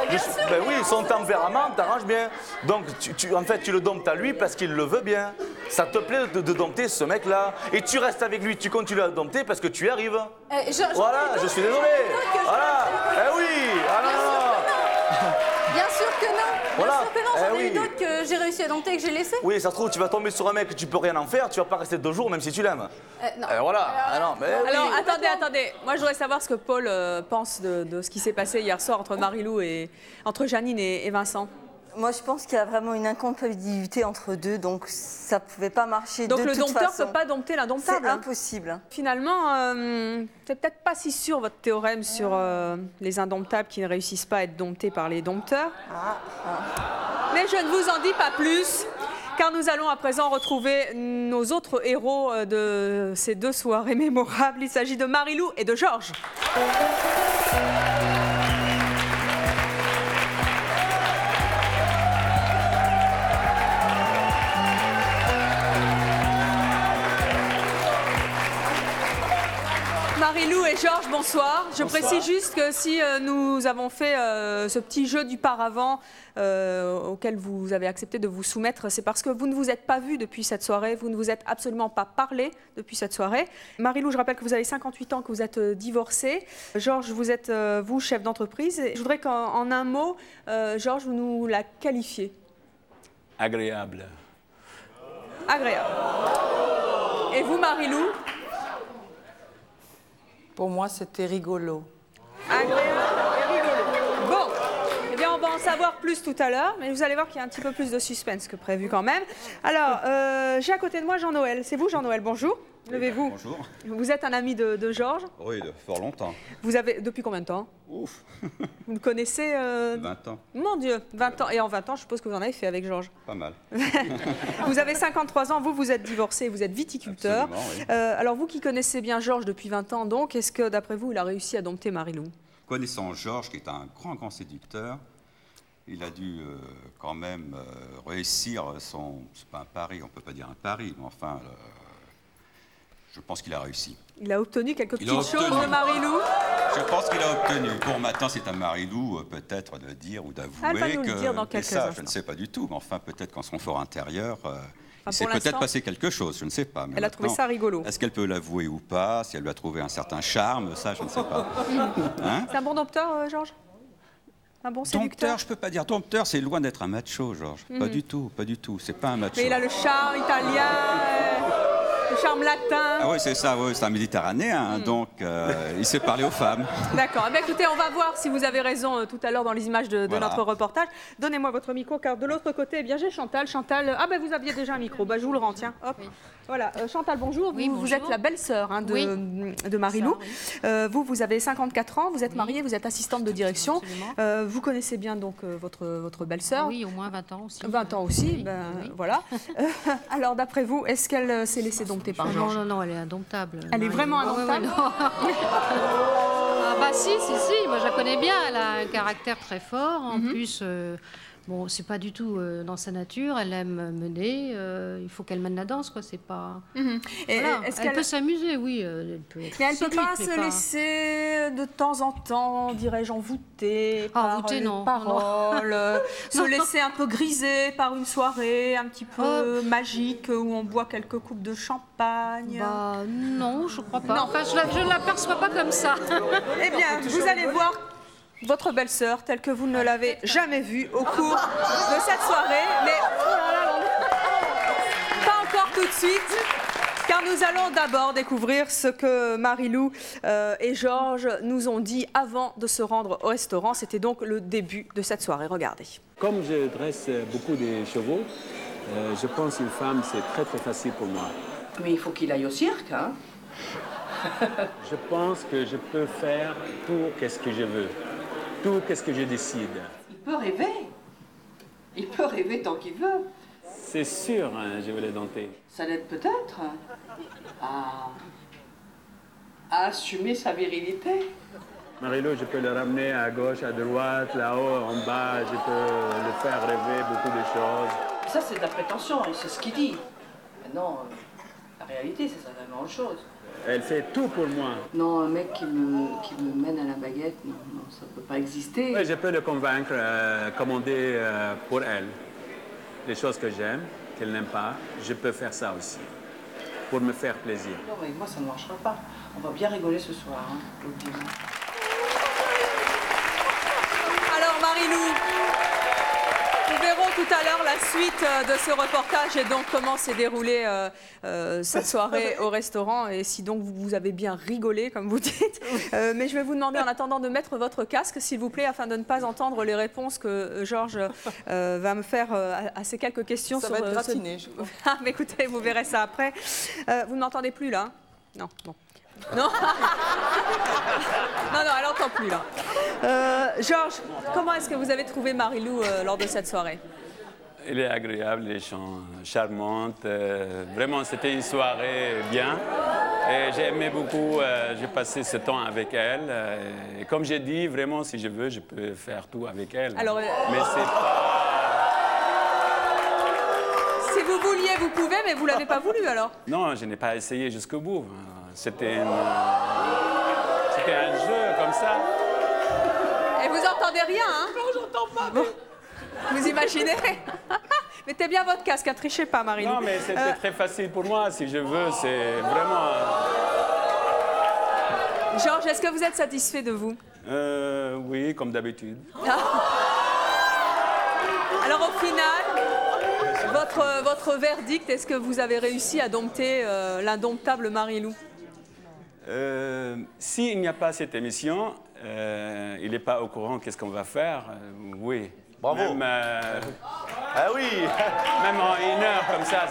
S6: bien sûr,
S4: Ben
S6: mais
S4: oui,
S6: il a
S4: son
S6: son
S4: tempérament t'arrange bien. Donc, en fait, tu le domptes à lui parce qu'il le veut bien. Ça te plaît de dompter ce mec-là. Et tu restes avec lui, tu continues à le dompter parce que tu y arrives. Voilà, je suis désolé. Voilà. Eh oui. Ah non, non.
S6: Bien sûr que non.
S4: Voilà.
S6: Bien sûr que non. J'en ai
S4: Eh
S6: eu
S4: oui.
S6: d'autres que j'ai réussi à dompter et que j'ai laissé.
S4: Oui, ça se trouve, tu vas tomber sur un mec que tu peux rien en faire, tu vas pas rester 2 jours même si tu l'aimes.
S6: Non.
S4: Voilà. Ah non, mais oui.
S1: Alors, attendez. Moi, je voudrais savoir ce que Paul pense de ce qui s'est passé hier soir entre Marie-Lou et... entre Janine et Vincent.
S10: Moi, je pense qu'il y a vraiment une incompatibilité entre deux, donc ça ne pouvait pas marcher
S1: Donc
S10: de
S1: le
S10: toute
S1: dompteur
S10: façon.
S1: ne peut pas dompter l'indomptable.
S10: C'est impossible.
S1: Finalement, c'est peut-être pas si sûr votre théorème sur les indomptables qui ne réussissent pas à être domptés par les dompteurs. Mais je ne vous en dis pas plus, car nous allons à présent retrouver nos autres héros de ces 2 soirées mémorables. Il s'agit de Marie-Lou et de Georges. Marie-Lou et Georges, bonsoir. Je précise juste que si nous avons fait ce petit jeu du paravent auquel vous avez accepté de vous soumettre, c'est parce que vous ne vous êtes pas vus depuis cette soirée, vous ne vous êtes absolument pas parlé depuis cette soirée. Marie-Lou, je rappelle que vous avez 58 ans, que vous êtes divorcée. Georges, vous êtes, vous, chef d'entreprise. Et je voudrais qu'en un mot, Georges, vous nous la qualifiez.
S2: Agréable.
S1: Agréable. Et vous, Marie-Lou?
S3: Pour moi, c'était rigolo.
S1: Agréable et rigolo. Bon, eh bien, on va en savoir plus tout à l'heure, mais vous allez voir qu'il y a un petit peu plus de suspense que prévu quand même. Alors, j'ai à côté de moi Jean-Noël. C'est vous, Jean-Noël, bonjour. Levez-vous.
S11: Bonjour.
S1: Vous êtes un ami de Georges.
S11: Oui, de fort longtemps.
S1: Vous avez, depuis combien de temps?
S11: Ouf.
S1: Vous le connaissez
S11: 20 ans.
S1: Mon Dieu, 20 ans. Et en 20 ans, je suppose que vous en avez fait avec Georges.
S11: Pas mal.
S1: Vous avez 53 ans, vous êtes divorcé, vous êtes viticulteur.
S11: Absolument, oui.
S1: Alors, vous qui connaissez bien Georges depuis 20 ans, donc, est-ce que, d'après vous, il a réussi à dompter Marie-Lou?
S11: Connaissant Georges, qui est un grand séducteur, il a dû quand même réussir son... C'est pas un pari, on ne peut pas dire un pari, mais enfin, je pense qu'il a réussi.
S1: Il a obtenu quelques
S11: Il a
S1: petites choses
S11: obtenu.
S1: de Marie-Lou.
S11: Je pense qu'il a obtenu. Bon, maintenant, c'est à Marie-Lou peut-être de dire ou
S1: Elle va
S11: d'avouer
S1: nous le dire dans
S11: que
S1: quelques
S11: ça, je
S1: instants.
S11: ne sais pas du tout, mais enfin, peut-être qu'en son fort intérieur, il s'est
S1: pour
S11: peut-être
S1: l'instant,
S11: passé quelque chose, je ne sais pas. Mais
S1: elle a trouvé
S11: maintenant,
S1: ça rigolo.
S11: Est-ce qu'elle peut l'avouer ou pas? Si elle lui a trouvé un certain charme, ça, je ne sais pas. Hein?
S1: C'est un bon dompteur, Georges? Un bon séducteur?
S11: Dompteur, je peux pas dire. Dompteur, c'est loin d'être un macho, Georges. Pas
S1: Mhm.
S11: du tout, pas du tout. C'est pas un macho.
S1: Mais il a le charme italien, le charme latin.
S11: Ah oui, c'est ça, oui, c'est un méditerranéen, donc il sait parler aux femmes.
S1: D'accord. Eh bien, écoutez, on va voir si vous avez raison tout à l'heure dans les images de
S11: Voilà.
S1: notre reportage. Donnez-moi votre micro, car de l'autre côté, eh bien, j'ai Chantal. Chantal, ah ben vous aviez déjà un micro. Bah, je vous le rends, tiens. Hop. Voilà. Chantal, bonjour.
S12: Oui,
S1: vous êtes
S12: bonjour.
S1: la belle-sœur hein,
S12: Oui.
S1: de Marie-Lou.
S12: Ça,
S1: Vous avez 54 ans, vous êtes mariée, vous êtes assistante de direction.
S12: Absolument.
S1: Vous connaissez bien donc votre belle-sœur.
S12: Oui, au moins 20 ans aussi.
S1: 20 ans aussi,
S12: Oui,
S1: ben,
S12: oui.
S1: voilà. Alors, d'après vous, est-ce qu'elle s'est laissée dompter indomptée par Georges?
S12: Non, elle est indomptable.
S1: Elle est vraiment indomptable?
S12: Ah bah si, moi je la connais bien, elle a un caractère très fort, en plus, bon, c'est pas du tout dans sa nature, elle aime mener, il faut qu'elle mène la danse, quoi, c'est pas... Voilà. Elle peut s'amuser, oui, elle peut être
S1: Mais elle ne peut
S12: cyclique,
S1: pas
S12: mais
S1: se laisser de temps en temps, dirais-je, envoûter par les
S12: non.
S1: paroles, se laisser un peu griser par une soirée un petit peu magique où on boit quelques coupes de champagne.
S12: Bah non, je crois pas. Non. Enfin, je ne l'aperçois pas comme ça.
S1: Eh bien, vous allez voir votre belle-sœur telle que vous ne l'avez jamais vue au cours de cette soirée, mais pas encore tout de suite, car nous allons d'abord découvrir ce que Marie-Lou et Georges nous ont dit avant de se rendre au restaurant. C'était donc le début de cette soirée. Regardez.
S2: Comme je dresse beaucoup de chevaux, je pense qu'une femme, c'est très très facile pour moi.
S13: Mais il faut qu'il aille au cirque, hein?
S2: Je pense que je peux faire tout ce que je veux, tout ce que je décide.
S13: Il peut rêver. Il peut rêver tant qu'il veut.
S2: C'est sûr, hein, je vais les dompter.
S13: Ça l'aide peut-être à assumer sa virilité.
S2: Marie-Lou, je peux le ramener à gauche, à droite, là-haut, en bas. Je peux le faire rêver beaucoup de choses.
S13: Ça, c'est de la prétention, et c'est ce qu'il dit. Maintenant, la réalité, c'est certainement autre chose.
S2: Elle fait tout pour moi.
S13: Non, un mec qui me mène à la baguette, non, ça ne peut pas exister.
S2: Oui, je peux le convaincre, commander pour elle les choses que j'aime, qu'elle n'aime pas. Je peux faire ça aussi, pour me faire plaisir.
S13: Non, mais moi, ça ne marchera pas. On va bien rigoler ce soir, hein, je vous le dis.
S1: Alors Marie-Lou, nous verrons tout à l'heure la suite de ce reportage et donc comment s'est déroulée cette soirée au restaurant et si donc vous avez bien rigolé comme vous dites. Mais je vais vous demander en attendant de mettre votre casque s'il vous plaît afin de ne pas entendre les réponses que Georges va me faire à ces quelques questions.
S3: Ça va être gratiné, je crois.
S1: Ah, mais écoutez, vous verrez ça après. Vous ne m'entendez plus là? Non, bon. Non. Non, elle n'entend plus là. Georges, comment est-ce que vous avez trouvé Marie-Lou lors de cette soirée?
S2: Elle est agréable, elle est charmante. Vraiment, c'était une soirée bien. Et j'ai aimé beaucoup, j'ai passé ce temps avec elle. Et comme j'ai dit, vraiment, si je veux, je peux faire tout avec elle.
S1: Alors,
S2: mais c'est pas...
S1: Si vous vouliez, vous pouvez, mais vous ne l'avez pas voulu alors?
S2: Non, je n'ai pas essayé jusqu'au bout. C'était un jeu comme ça.
S1: Et vous entendez rien, hein?
S3: Non, j'entends pas.
S1: Bon. Vous imaginez? Mettez bien votre casque, ne trichez pas, Marie-Lou.
S2: Non, mais c'était très facile pour moi, si je veux, c'est vraiment...
S1: Georges, est-ce que vous êtes satisfait de vous?
S2: Oui, comme d'habitude.
S1: Alors au final, votre verdict, est-ce que vous avez réussi à dompter l'indomptable Marie-Lou?
S2: S'il n'y a pas cette émission, il n'est pas au courant qu'est-ce qu'on va faire, oui.
S4: Bravo.
S2: Même,
S4: ah oui.
S2: Même en 1 heure comme ça,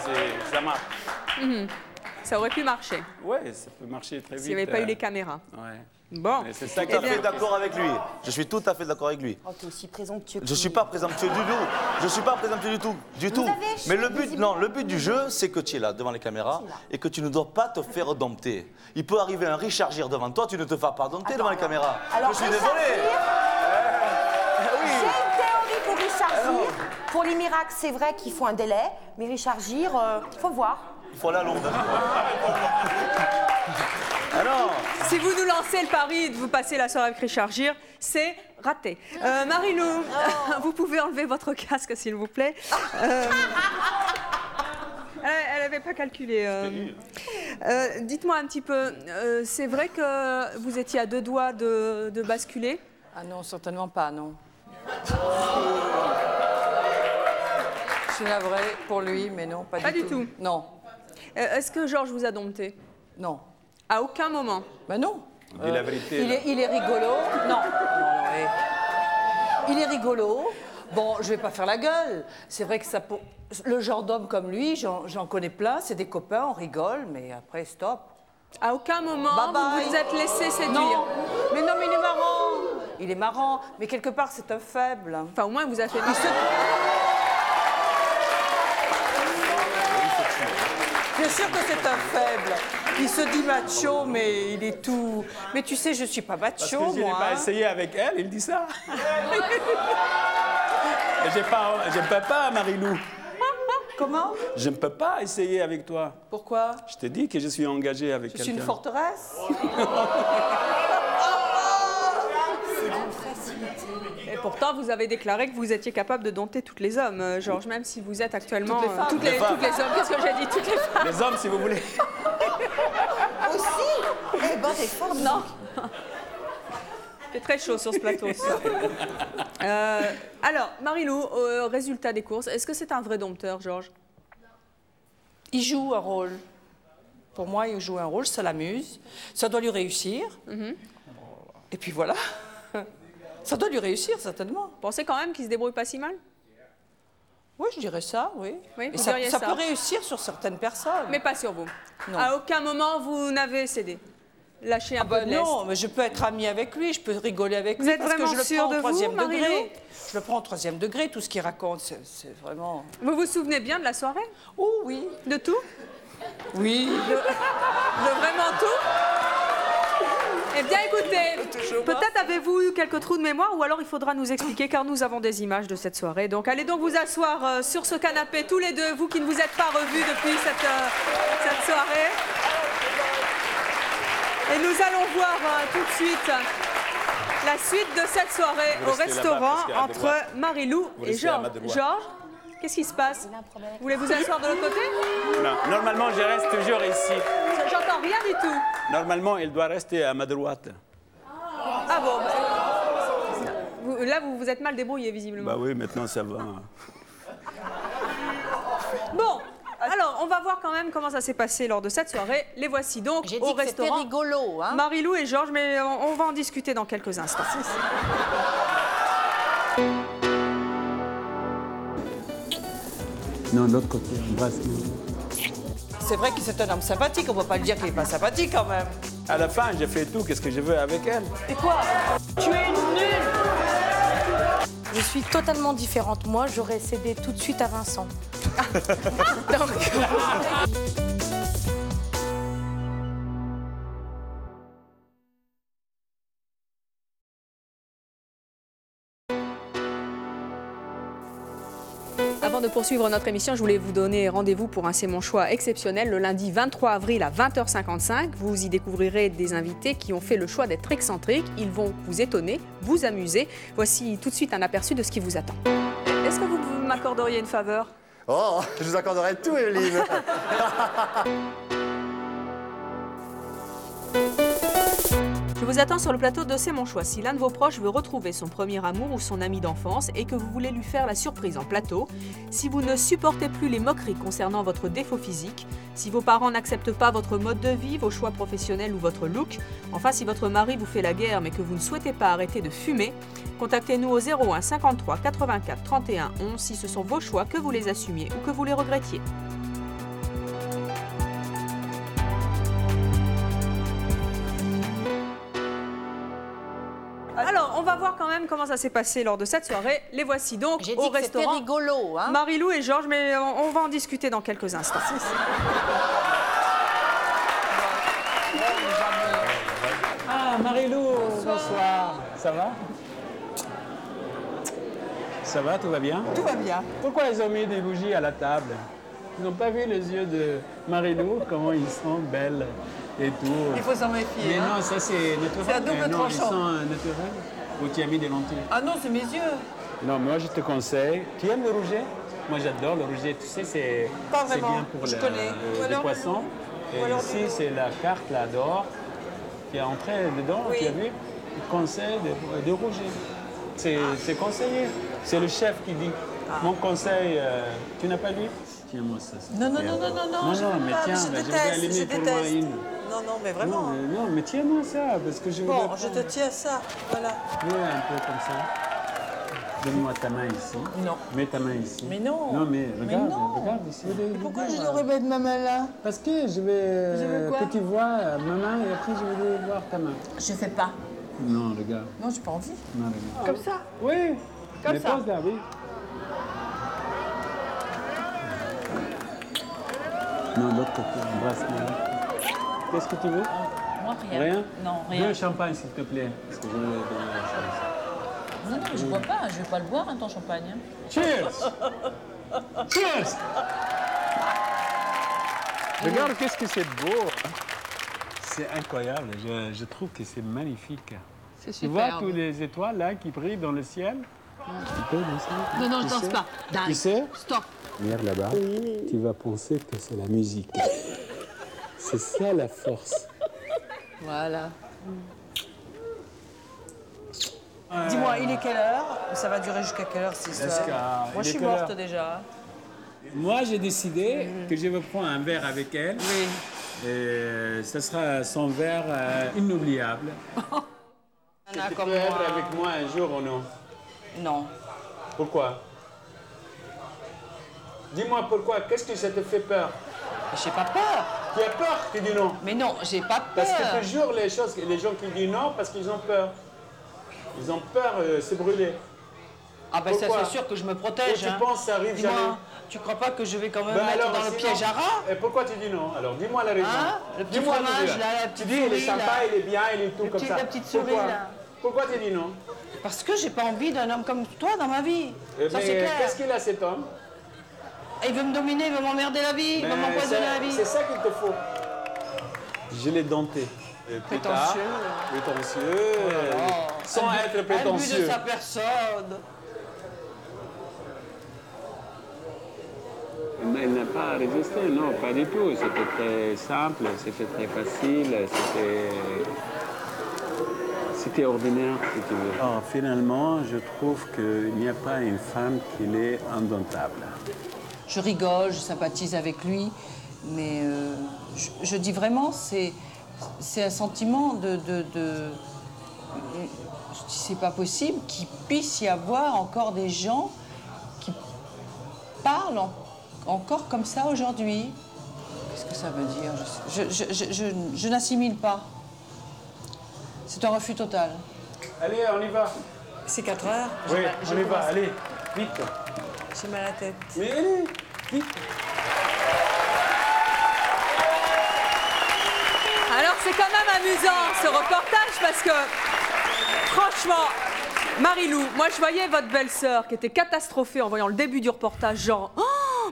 S2: ça marche.
S1: Ça aurait pu marcher.
S2: Oui, ça peut marcher très vite.
S1: S'il n'y avait pas eu les caméras.
S2: Ouais.
S1: Bon.
S4: Je suis tout à fait d'accord avec lui. Je suis tout à fait d'accord avec lui.
S5: Oh, t'es aussi présomptueux.
S4: Je suis pas présomptueux du tout. Je suis pas présomptueux du tout. Mais le but du jeu, c'est que tu es là devant les caméras et que tu ne dois pas te faire dompter. Il peut arriver un Richard Gere devant toi, tu ne te fais pas dompter devant les caméras.
S5: Alors,
S4: je suis désolé.
S5: J'ai une théorie pour Richard Gere. Pour les miracles, c'est vrai qu'il faut un délai, mais Richard Gere, il faut voir.
S4: Il faut aller à Londres. Alors,
S1: si vous nous lancez le pari de vous passer la soirée avec Richard Gere, c'est raté. Marie-Lou, vous pouvez enlever votre casque, s'il vous plaît. Elle n'avait pas calculé. Dites-moi un petit peu, c'est vrai que vous étiez à 2 doigts de basculer?
S3: Ah non, certainement pas, non. Je suis navrée pour lui, mais non, pas du tout. Non.
S1: Est-ce que Georges vous a dompté?
S3: Non.
S1: À aucun moment?
S3: Ben non.
S2: Dis la vérité.
S3: Il est rigolo. Non. Il est rigolo. Bon, je vais pas faire la gueule. C'est vrai que ça, le genre d'homme comme lui, j'en connais plein. C'est des copains, on rigole, mais après, stop.
S1: À aucun moment, vous vous êtes laissé séduire?
S3: Non. Mais non, mais il est marrant. Il est marrant, mais quelque part, c'est un faible.
S1: Enfin, au moins, il vous a fait...
S3: Bien sûr que c'est un faible. Il se dit macho, mais il est tout... Mais tu sais, je suis pas macho,
S2: Parce que je n'ai
S3: moi.
S2: pas essayé avec elle, il dit ça. Je ne peux pas, Marie-Lou.
S3: Comment?
S2: Je ne peux pas essayer avec toi.
S3: Pourquoi?
S2: Je te dis que je suis engagé avec quelqu'un.
S3: Je suis une forteresse.
S1: Et pourtant, vous avez déclaré que vous étiez capable de dompter tous les hommes, Georges, même si vous êtes actuellement...
S3: Toutes les femmes.
S1: Toutes les hommes, qu'est-ce que j'ai dit? Toutes les femmes.
S2: Les hommes, si vous voulez.
S5: Aussi? Eh ben, t'es fort,
S1: non. C'est très chaud sur ce plateau. Alors, Marie-Lou, résultat des courses, est-ce que c'est un vrai dompteur, Georges?
S3: Il joue un rôle. Pour moi, il joue un rôle, ça l'amuse. Ça doit lui réussir. Et puis voilà. Ça doit lui réussir, certainement.
S1: Vous pensez quand même qu'il se débrouille pas si mal?
S3: Oui, je dirais ça, oui.
S1: Oui,
S3: Et
S1: vous
S3: ça
S1: diriez
S3: peut réussir sur certaines personnes.
S1: Mais pas sur vous.
S3: Non.
S1: À aucun moment, vous n'avez cédé. Lâché un peu de lest.
S3: Non, mais je peux être amie avec lui, je peux rigoler avec
S1: Vous
S3: lui.
S1: êtes
S3: parce
S1: vraiment
S3: que je le
S1: sûre
S3: prends
S1: de
S3: au troisième
S1: vous, Marie-Lou?
S3: degré. Je le prends au troisième degré, tout ce qu'il raconte, c'est vraiment...
S1: Vous vous souvenez bien de la soirée?
S3: Oh oui.
S1: De tout?
S3: Oui.
S1: De vraiment tout? Eh bien, écoutez, peut-être avez-vous eu quelques trous de mémoire ou alors il faudra nous expliquer car nous avons des images de cette soirée. Donc, allez donc vous asseoir sur ce canapé, tous les deux, vous qui ne vous êtes pas revus depuis cette soirée. Et nous allons voir tout de suite la suite de cette soirée au restaurant entre Marie-Lou et Georges. Georges, qu'est-ce qui se passe? Voulez-vous asseoir de l'autre côté?
S2: Non, normalement, je reste toujours ici.
S1: J'entends rien du tout.
S2: Normalement, il doit rester à ma droite.
S1: Ah bon, là, vous vous êtes mal débrouillé, visiblement.
S2: Bah oui, maintenant, ça va.
S1: Bon, alors, on va voir quand même comment ça s'est passé lors de cette soirée. Les voici donc
S3: J'ai
S1: au
S3: dit que c'était
S1: restaurant.
S3: rigolo, hein.
S1: Marie-Lou et Georges, mais on va en discuter dans quelques instants.
S2: Non, de l'autre côté, embrasse-moi.
S3: C'est vrai que c'est un homme sympathique, on ne peut pas le dire qu'il n'est pas sympathique quand même.
S2: À la fin, je fais tout, qu'est-ce que je veux avec elle.
S3: Et quoi? Tu es une nulle!
S14: Je suis totalement différente. Moi, j'aurais cédé tout de suite à Vincent. Donc...
S1: Avant de poursuivre notre émission, je voulais vous donner rendez-vous pour un C'est mon choix exceptionnel le lundi 23 avril à 20h55. Vous y découvrirez des invités qui ont fait le choix d'être excentriques. Ils vont vous étonner, vous amuser. Voici tout de suite un aperçu de ce qui vous attend. Est-ce que vous m'accorderiez une faveur?
S15: Oh, je vous accorderai tout, Evelyne.
S1: Je vous attends sur le plateau de C'est mon choix. Si l'un de vos proches veut retrouver son premier amour ou son ami d'enfance et que vous voulez lui faire la surprise en plateau, si vous ne supportez plus les moqueries concernant votre défaut physique, si vos parents n'acceptent pas votre mode de vie, vos choix professionnels ou votre look, enfin si votre mari vous fait la guerre mais que vous ne souhaitez pas arrêter de fumer, contactez-nous au 01 53 84 31 11 si ce sont vos choix, que vous les assumiez ou que vous les regrettiez. Alors, on va voir quand même comment ça s'est passé lors de cette soirée. Les voici donc
S3: J'ai
S1: au
S3: dit que c'était
S1: restaurant.
S3: rigolo, hein.
S1: Marie-Lou et Georges, mais on va en discuter dans quelques instants.
S2: Ah, Marie-Lou, bonsoir. Ça va? Ça va, tout va bien?
S3: Tout va bien.
S2: Pourquoi ils ont mis des bougies à la table? Ils n'ont pas vu les yeux de Marie-Lou, comment ils sont belles et tout.
S3: Il faut s'en méfier.
S2: Mais
S3: hein.
S2: non, ça c'est naturel.
S3: C'est à double
S2: Mais non, ils
S3: tranchant.
S2: sont naturels. Ou tu as mis des lentilles?
S3: Ah non, c'est mes yeux.
S2: Non, moi je te conseille. Tu aimes le rouget? Moi j'adore le rouget. Tu sais, c'est
S3: Pas
S2: c'est
S3: vraiment.
S2: bien pour
S3: Je connais. Ou
S2: les
S3: alors-
S2: poissons. Et
S3: ou alors-
S2: ici, c'est la carte là d'or qui est entrée dedans.
S3: Oui.
S2: Tu as vu? Il conseille de rouget. C'est conseillé. C'est le chef qui dit. Mon conseil, tu n'as pas lu? Tiens-moi ça.
S3: Non, non, non, non, non, non, je
S2: Non,
S3: veux
S2: mais
S3: pas,
S2: tiens,
S3: je
S2: bah, je vais
S3: déteste,
S2: allumer
S3: je
S2: pour moi
S3: déteste.
S2: une.
S3: Non, non, mais vraiment.
S2: Non, mais tiens-moi ça, parce que je veux.
S3: Bon, je te tiens ça, voilà.
S2: Oui, un peu comme ça. Donne-moi ta main ici.
S3: Non.
S2: Mets ta main ici.
S3: Mais non.
S2: Non, mais regarde,
S3: non.
S2: regarde ici.
S3: Pourquoi je devrais mettre ma main là?
S2: Parce que je vais
S3: Je veux quoi?
S2: que tu vois ma main et après je vais voir ta main.
S3: Je fais pas.
S2: Non, regarde.
S3: Non, j'ai pas envie.
S2: Non, regarde.
S3: Comme ça?
S2: Oui.
S3: Comme
S2: mais
S3: ça.
S2: pose là, oui. Non, l'autre côté, embrasse-moi. Qu'est-ce que tu veux?
S16: Moi, rien.
S2: Rien?
S16: Non, rien.
S2: Deux champagne, s'il te plaît. Parce que je vais donner la chance.
S16: Non, non, je bois pas. Je vais pas le boire, hein, ton champagne. Hein.
S2: Cheers! Cheers! Regarde, qu'est-ce que c'est beau! C'est incroyable. Je trouve que c'est magnifique.
S16: C'est
S2: Tu vois
S16: superbe.
S2: toutes les étoiles là qui brillent dans le ciel? Tu peux danser?
S16: Non, non,
S2: Tu
S16: je danse
S2: sais?
S16: pas.
S2: Tu
S16: Die.
S2: sais?
S16: Stop.
S2: Regarde là-bas. Tu vas penser que c'est la musique. C'est ça la force.
S16: Voilà.
S3: Dis-moi, il est quelle heure? Ça va durer jusqu'à quelle heure cette histoire? Moi, je suis morte déjà.
S2: Moi, j'ai décidé que je vais prendre un verre avec elle.
S3: Oui.
S2: Et ce sera son verre inoubliable. Tu peux être avec moi un jour ou non?
S3: Non.
S2: Pourquoi? Dis-moi pourquoi. Qu'est-ce que ça te fait peur?
S3: J'ai pas peur.
S2: Tu as peur, tu dis non.
S3: Mais non, j'ai pas peur.
S2: Parce que toujours les gens qui disent non parce qu'ils ont peur. Ils ont peur de se brûler.
S3: Ah ben ça
S2: Pourquoi?
S3: c'est sûr que je me protège.
S2: Et tu penses que ça arrive
S3: Dis-moi,
S2: jamais?
S3: tu crois pas que je vais quand même
S2: Ben
S3: mettre
S2: alors,
S3: dans le
S2: sinon-
S3: piège à rat?
S2: Et pourquoi tu dis non? Alors dis-moi la raison.
S3: Hein? Le petit
S2: Dis-moi
S3: fromage,
S2: déjà.
S3: là, la petite
S2: Tu dis il est
S3: souris,
S2: sympa,
S3: là.
S2: il est bien, il est tout comme ça.
S3: La petite souris
S2: Pourquoi?
S3: là.
S2: Pourquoi tu dis non?
S3: Parce que j'ai pas envie d'un homme comme toi dans ma vie.
S2: Eh
S3: Ça
S2: ben,
S3: c'est clair.
S2: qu'est-ce qu'il a cet homme?
S3: Il veut me dominer, il veut m'emmerder la vie, il veut m'empoisonner la vie.
S2: C'est ça qu'il te faut. Je l'ai denté. Plus tard,
S3: Prétentieux.
S2: prétentieux, sans être
S3: Un but
S2: prétentieux.
S3: de sa personne.
S2: Il n'a pas résisté, non, pas du tout. C'était très simple, c'était très facile, c'était ordinaire, si tu veux. Alors, finalement, je trouve qu'il n'y a pas une femme qui est indomptable.
S3: Je rigole, je sympathise avec lui, mais je dis vraiment, c'est un sentiment de c'est pas possible qu'il puisse y avoir encore des gens qui parlent encore comme ça aujourd'hui. Qu'est-ce que ça veut dire? Je n'assimile pas. C'est un refus total.
S2: Allez, on y va.
S3: C'est 4 heures.
S2: Oui,
S3: J'ai
S2: on y va,
S3: commencé.
S2: allez, vite.
S3: J'ai mal à la tête.
S2: Mais allez, vite.
S1: Alors c'est quand même amusant ce reportage parce que franchement, Marie-Lou, moi je voyais votre belle-sœur qui était catastrophée en voyant le début du reportage, genre oh,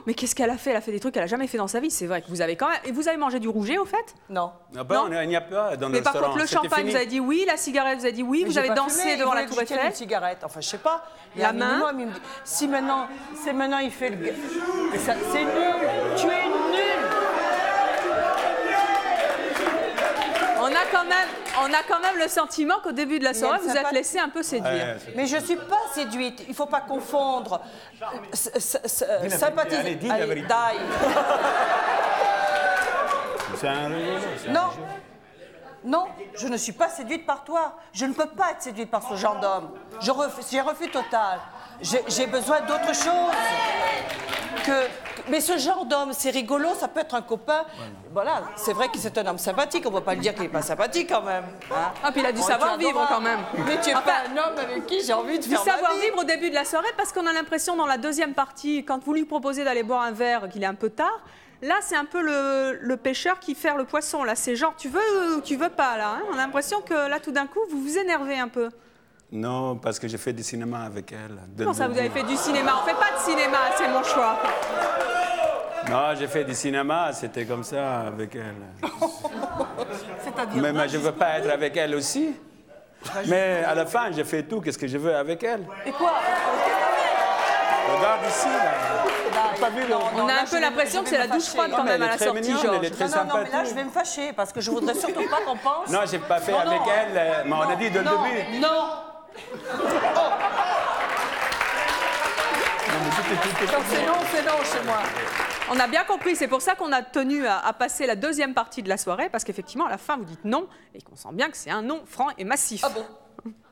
S1: mais qu'est-ce qu'elle a fait? Elle a fait des trucs qu'elle a jamais fait dans sa vie. C'est vrai que vous avez quand même. Et vous avez mangé du rouget au fait?
S3: Non.
S2: Ah ben, il n'y a pas dans le
S1: Mais par
S2: restaurant.
S1: contre le
S2: C'était
S1: champagne,
S2: fini.
S1: vous avez dit oui, la cigarette, vous avez dit oui,
S3: Mais
S1: vous
S3: j'ai
S1: avez
S3: pas
S1: dansé
S3: fumé,
S1: devant
S3: il
S1: la
S3: voulait
S1: Tour
S3: que je tienne
S1: Eiffel.
S3: une cigarette. Enfin, je sais pas. Il y
S1: La
S3: a un
S1: main.
S3: minimum, il me dit, si maintenant, il fait le... Mais ça, c'est nul. Tu es nul.
S1: On a quand même le sentiment qu'au début de la soirée,
S3: Mais
S1: vous
S3: ça
S1: êtes
S3: va-
S1: laissé un peu séduire.
S3: Mais je suis pas séduite. Il faut pas confondre. Sympathiser.
S2: Allez, dis la
S3: Allez,
S2: vérité.
S3: die.
S2: C'est un rigolo, c'est un
S3: Non.
S2: jeu.
S3: Non, je ne suis pas séduite par toi. Je ne peux pas être séduite par ce genre d'homme. J'ai refus total. J'ai besoin d'autre chose. Mais ce genre d'homme, c'est rigolo, ça peut être un copain. Voilà, c'est vrai que c'est un homme sympathique, on ne va pas le dire qu'il n'est pas sympathique quand même. Hein.
S1: Ah, puis il a du
S3: Bon,
S1: savoir-vivre
S3: tu es
S1: quand même.
S3: Mais tu n'es
S1: Enfin,
S3: pas un homme avec qui j'ai envie de
S1: Du
S3: faire ma vie.
S1: savoir-vivre au début de la soirée, parce qu'on a l'impression dans la deuxième partie, quand vous lui proposez d'aller boire un verre, qu'il est un peu tard, là c'est un peu le pêcheur qui fait le poisson. Là, c'est genre tu veux ou tu veux pas là. Hein. On a l'impression que là tout d'un coup vous vous énervez un peu.
S2: Non, parce que j'ai fait du cinéma avec elle.
S1: Comment ça vous avez fait du cinéma? On fait pas de cinéma, c'est mon choix.
S2: Non, j'ai fait du cinéma, c'était comme ça avec elle.
S3: C'est-à-dire.
S2: Mais je ne veux pas être avec elle aussi. Mais à la fin, j'ai fait tout, qu'est-ce que je veux avec elle.
S3: Et quoi?
S2: Regarde ici, là. T'as pas vu le...
S1: On a un peu l'impression que c'est la douche froide quand même à la sortie, Georges.
S2: Elle est très
S3: Non, mais là,
S2: sympathique.
S3: je vais me fâcher parce que je voudrais surtout pas qu'on pense.
S2: Non, j'ai pas fait
S3: Non,
S2: avec
S3: non.
S2: elle, mais on a dit dès le
S3: Non,
S2: début.
S3: non. Quand c'est non chez moi.
S1: On a bien compris, c'est pour ça qu'on a tenu à passer la deuxième partie de la soirée, parce qu'effectivement, à la fin, vous dites non, et qu'on sent bien que c'est un non franc et massif.
S3: Ah bon?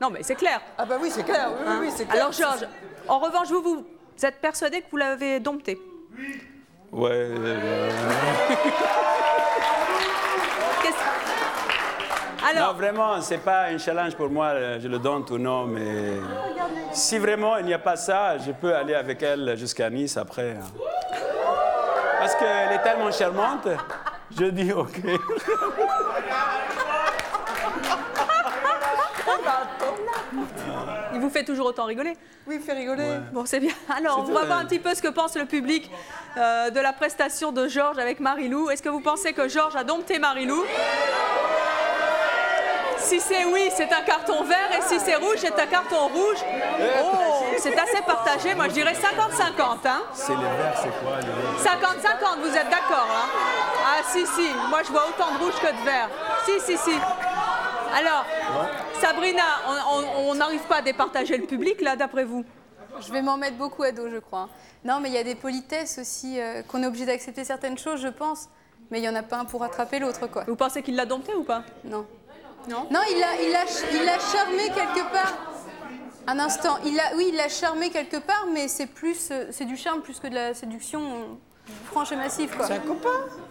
S1: Non, mais c'est clair.
S3: Ah bah oui, c'est clair, oui, oui, c'est clair.
S1: Alors, Georges, en revanche, vous êtes persuadé que vous l'avez dompté?
S2: Ouais.
S1: Alors,
S2: Non, vraiment, c'est pas un challenge pour moi, je le donne ou non, mais si vraiment il n'y a pas ça, je peux aller avec elle jusqu'à Nice après. parce qu'elle est tellement charmante, je dis OK.
S1: Il vous fait toujours autant rigoler?
S3: Oui, il fait rigoler.
S2: Ouais.
S1: Bon, c'est bien. Alors, on va voir un petit peu ce que pense le public de la prestation de Georges avec Marie-Lou. Est-ce que vous pensez que Georges a dompté Marie-Lou? Si c'est oui, c'est un carton vert, et si c'est rouge, c'est un carton rouge. Oh, c'est assez partagé. Moi, je dirais 50-50. Hein.
S2: C'est les verts, c'est quoi les verts?
S1: 50-50, vous êtes d'accord, hein? Ah, si. Moi, je vois autant de rouge que de vert. Si. Alors, Sabrina, on n'arrive pas à départager le public, là, d'après vous?
S6: Je vais m'en mettre beaucoup à dos, je crois. Non, mais il y a des politesses aussi, qu'on est obligé d'accepter certaines choses, je pense. Mais il n'y en a pas un pour rattraper l'autre, quoi.
S1: Vous pensez qu'il l'a dompté ou pas?
S6: Non. Non, il l'a charmé quelque part. Un instant, il l'a charmé quelque part, mais c'est du charme plus que de la séduction franche et massive, quoi.
S3: C'est un copain.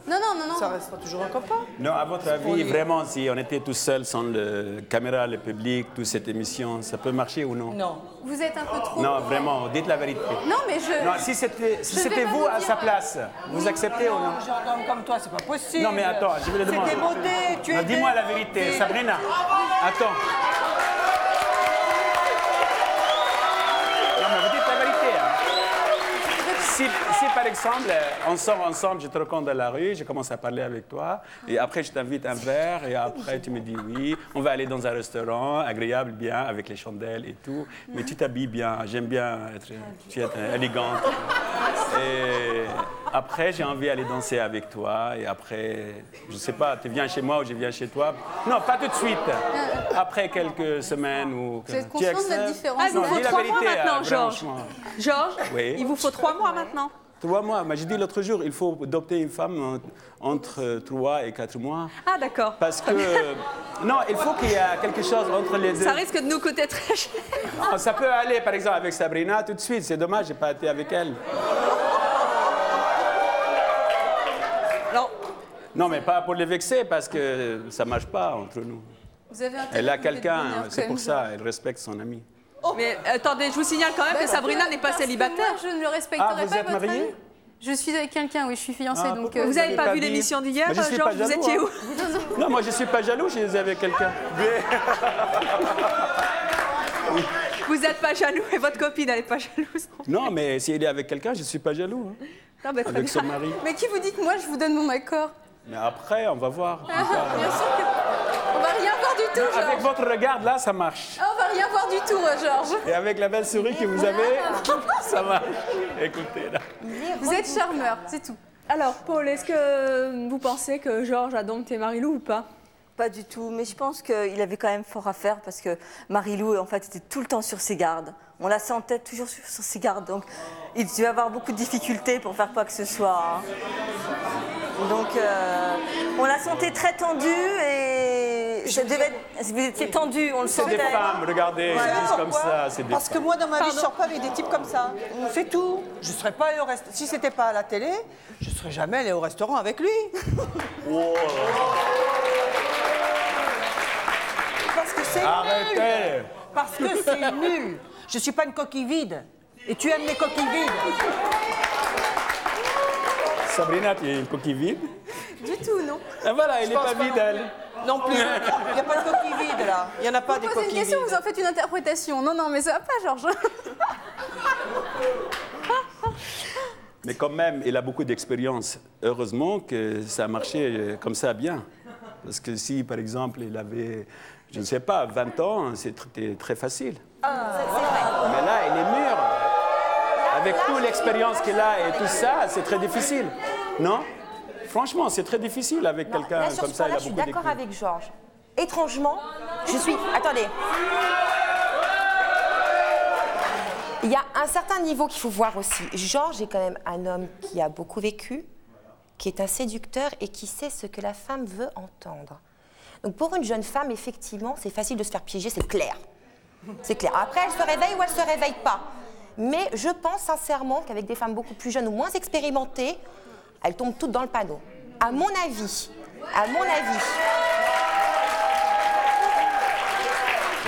S6: Non.
S3: Ça restera toujours un copain.
S2: Non, à votre avis, vraiment, si on était tout seul sans le caméra, le public, toute cette émission, ça peut marcher ou non?
S3: Non.
S6: Vous êtes un peu trop...
S2: Non, vraiment, dites la vérité.
S6: Non, mais
S2: Non, si c'était vous à sa place, vous acceptez ou non?
S3: Un gendarme comme toi, c'est pas possible.
S2: Non, mais attends, je vais le demander.
S3: C'est démodé, tu es...
S2: Dis-moi la vérité, Sabrina. Attends. Non, mais vous dites la vérité. Hein. Si par exemple, on sort ensemble, je te rencontre dans la rue, je commence à parler avec toi, et après je t'invite un verre, et après tu me dis oui, on va aller dans un restaurant agréable, bien, avec les chandelles et tout, mais tu t'habilles bien, j'aime bien tu es élégante. Et après, j'ai envie d'aller danser avec toi, et après, je sais pas, tu viens chez moi ou je viens chez toi. Non, pas tout de suite. Après quelques semaines ou...
S6: Vous êtes conscient de la différence?
S1: Ah, il vous faut 3 mois maintenant, Georges. Georges,
S2: oui.
S1: Il vous faut 3 mois maintenant.
S2: 3 mois, mais j'ai dit l'autre jour, il faut adopter une femme entre 3 et 4 mois.
S1: Ah, d'accord.
S2: Parce que... non, il faut qu'il y ait quelque chose entre les deux.
S1: Ça risque de nous coûter très cher.
S2: Non, ça peut aller, par exemple, avec Sabrina, tout de suite. C'est dommage, je n'ai pas été avec elle.
S1: Alors,
S2: non, mais pas pour les vexer, parce que ça ne marche pas entre nous.
S6: Vous avez
S2: Elle a quelqu'un, c'est pour ça, elle respecte son ami.
S1: mais attendez, je vous signale quand même que Sabrina n'est pas célibataire.
S6: Moi, je ne le respecterai
S2: Ah, vous
S6: pas,
S2: êtes
S6: votre
S2: mariée?
S6: ami. Je suis avec quelqu'un, oui, je suis fiancée, donc...
S1: Vous n'avez pas vu l'émission d'hier, Georges? Vous étiez où?
S2: Non, moi je ne suis pas jaloux, je les ai avec quelqu'un.
S1: Vous n'êtes pas jaloux et votre copine, elle n'est pas jalouse.
S2: Non, mais si elle est avec quelqu'un, je ne suis pas jaloux. Hein.
S1: Non, mais très
S2: Avec
S1: bien.
S2: son mari.
S6: Mais qui vous dit que moi, je vous donne mon accord?
S2: Mais après, on va voir.
S6: Bien sûr que... On va rien voir du tout, Georges.
S2: Avec votre regard, là, ça marche.
S6: Ah, on va rien voir du tout, Georges.
S2: Et avec la belle souris que vous avez, ça marche. Écoutez, là.
S6: Vous êtes charmeur, c'est tout.
S1: Alors, Paul, est-ce que vous pensez que Georges a dompté Marie-Lou ou pas?
S10: Pas du tout, mais je pense qu'il avait quand même fort à faire parce que Marie-Lou, en fait, était tout le temps sur ses gardes. On la sentait toujours sur ses gardes, donc il devait avoir beaucoup de difficultés pour faire quoi que ce soit. Hein. Donc, on la sentait très tendue et ça devait être... Vous étiez tendue, on le
S2: C'est
S10: sentait.
S2: des femmes, regardez,
S3: Vous savez
S2: elles disent comme
S3: pourquoi?
S2: ça, c'est des
S3: Parce que
S2: femmes.
S3: moi, dans ma vie, je ne sors pas avec des types comme ça. C'est tout. Je ne serais pas allée au restaurant. Si ce n'était pas à la télé, je ne serais jamais allée au restaurant avec lui. Parce que c'est nul.
S2: Arrêtez.
S3: Parce que c'est nul. Je ne suis pas une coquille vide. Et tu aimes les coquilles vides.
S2: Sabrina, tu es une coquille vide?
S6: Du tout, non.
S2: Et voilà, elle n'est pas vide, elle.
S3: Non plus. Il n'y a pas de coquille vide, là. Il n'y en a pas des
S6: Vous posez
S3: coquilles
S6: une question,
S3: vides.
S6: vous en faites une interprétation. Non, mais ça va pas, Georges.
S2: Mais quand même, il a beaucoup d'expérience. Heureusement que ça a marché comme ça bien. Parce que si, par exemple, il avait, je ne sais pas, 20 ans, c'était très facile. Mais là, il est mûr. Avec toute l'expérience qu'il a et tout ça, c'est très difficile. Non? Franchement, c'est très difficile avec quelqu'un
S5: Là, sur
S2: comme
S5: ce
S2: ça. Il
S5: point-là,
S2: a
S5: je suis
S2: beaucoup
S5: d'accord
S2: d'expérience.
S5: avec Georges. Étrangement, je suis... Attendez. Il y a un certain niveau qu'il faut voir aussi. Georges est quand même un homme qui a beaucoup vécu, qui est un séducteur et qui sait ce que la femme veut entendre. Donc pour une jeune femme, effectivement, c'est facile de se faire piéger, c'est clair. C'est clair. Après, elle se réveille ou elle ne se réveille pas. Mais je pense sincèrement qu'avec des femmes beaucoup plus jeunes ou moins expérimentées, elles tombent toutes dans le panneau. À mon avis,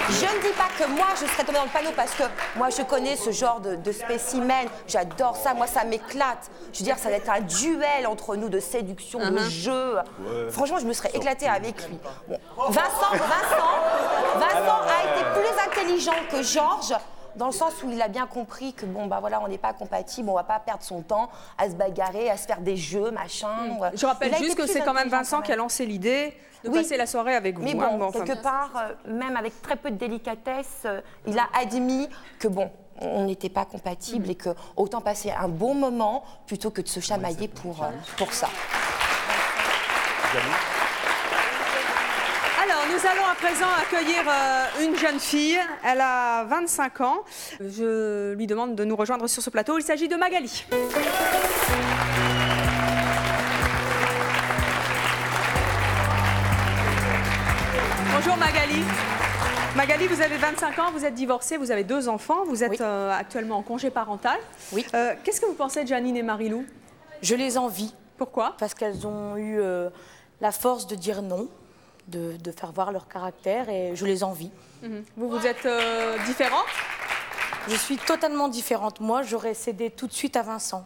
S5: Je ne dis pas que moi, je serais tombée dans le panneau parce que moi, je connais ce genre de spécimen. J'adore ça. Moi, ça m'éclate. Je veux dire, ça va être un duel entre nous de séduction, de jeu.
S2: Ouais.
S5: Franchement, je me serais éclatée avec lui. Bon. Vincent a été plus intelligent que Georges. Dans le sens où il a bien compris que bon bah voilà on n'est pas compatibles, on va pas perdre son temps à se bagarrer, à se faire des jeux, machin.
S1: Je rappelle juste que c'est quand même Vincent qui a lancé l'idée de passer la soirée avec vous.
S5: Mais bon, quelque part, même avec très peu de délicatesse, il a admis que bon, on n'était pas compatibles et que autant passer un bon moment plutôt que de se chamailler pour ça.
S1: Alors, nous allons à présent accueillir une jeune fille. Elle a 25 ans. Je lui demande de nous rejoindre sur ce plateau. Il s'agit de Magali. Bonjour Magali. Magali, vous avez 25 ans, vous êtes divorcée, vous avez 2 enfants, vous êtes actuellement en congé parental.
S14: Oui.
S1: Qu'est-ce que vous pensez de Janine et Marilou?
S14: Je les envie.
S1: Pourquoi?
S14: Parce qu'elles ont eu la force de dire non. De faire voir leur caractère et je les envie.
S1: Vous êtes différente?
S14: Je suis totalement différente. Moi, j'aurais cédé tout de suite à Vincent.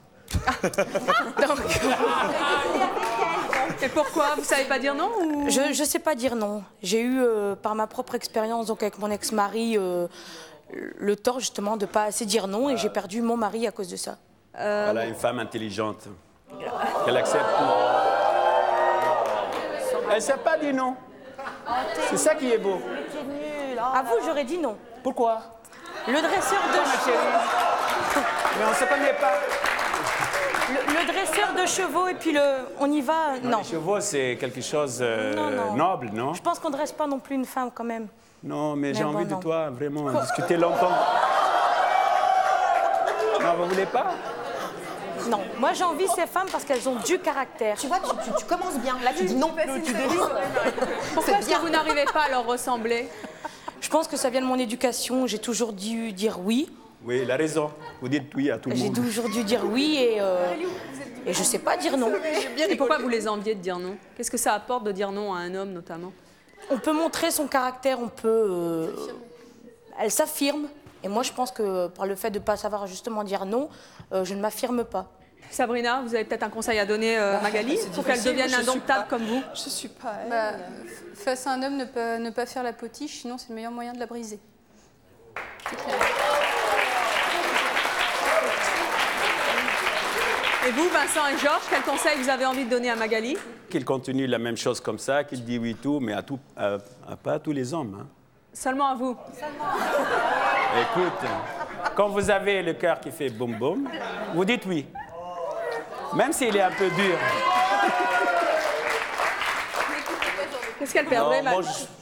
S1: Et pourquoi? Vous savez pas dire non ou...
S14: Je sais pas dire non. J'ai eu, par ma propre expérience, donc avec mon ex-mari, le tort justement de pas assez dire non et j'ai perdu mon mari à cause de ça.
S2: Voilà une femme intelligente. Elle accepte tout. Elle ne sait pas dire non. C'est ça qui est beau.
S14: À vous, j'aurais dit non.
S2: Pourquoi?
S14: Le dresseur de chevaux.
S2: Mais on ne se connaît pas.
S14: Le dresseur de chevaux et puis on y va, non.
S2: Les chevaux, c'est quelque chose noble, non?
S14: Je pense qu'on ne dresse pas non plus une femme quand même.
S2: Non, mais j'ai envie de toi, vraiment, discuter longtemps. Non, vous ne voulez pas?
S14: Non, moi j'ai envie ces femmes parce qu'elles ont du caractère.
S5: Tu vois, tu commences bien. Là, tu dis non, tu délivres.
S1: Pourquoi est-ce que vous n'arrivez pas à leur ressembler?
S14: Je pense que ça vient de mon éducation. J'ai toujours dû dire oui.
S2: Oui, il a raison. Vous dites oui à tout le monde.
S14: J'ai toujours dû dire oui et je ne sais pas dire non.
S1: Et pourquoi vous les enviez de dire non? Qu'est-ce que ça apporte de dire non à un homme, notamment?
S14: On peut montrer son caractère, on peut... Elle s'affirme. Et moi, je pense que par le fait de ne pas savoir justement dire non, je ne m'affirme pas.
S1: Sabrina, vous avez peut-être un conseil à donner à Magali pour qu'elle devienne indomptable comme vous?
S6: Je suis pas elle. Face à un homme, ne pas faire la potiche, sinon c'est le meilleur moyen de la briser. C'est clair.
S1: Et vous, Vincent et Georges, quel conseil vous avez envie de donner à Magali?
S2: Qu'il continue la même chose comme ça, qu'il dit oui tout, mais pas à tous les hommes. Hein.
S1: Seulement à vous.
S2: Écoute, quand vous avez le cœur qui fait boum boum, vous dites oui. Même s'il est un peu dur.
S1: Qu'est-ce qu'elle perdrait,
S4: moi,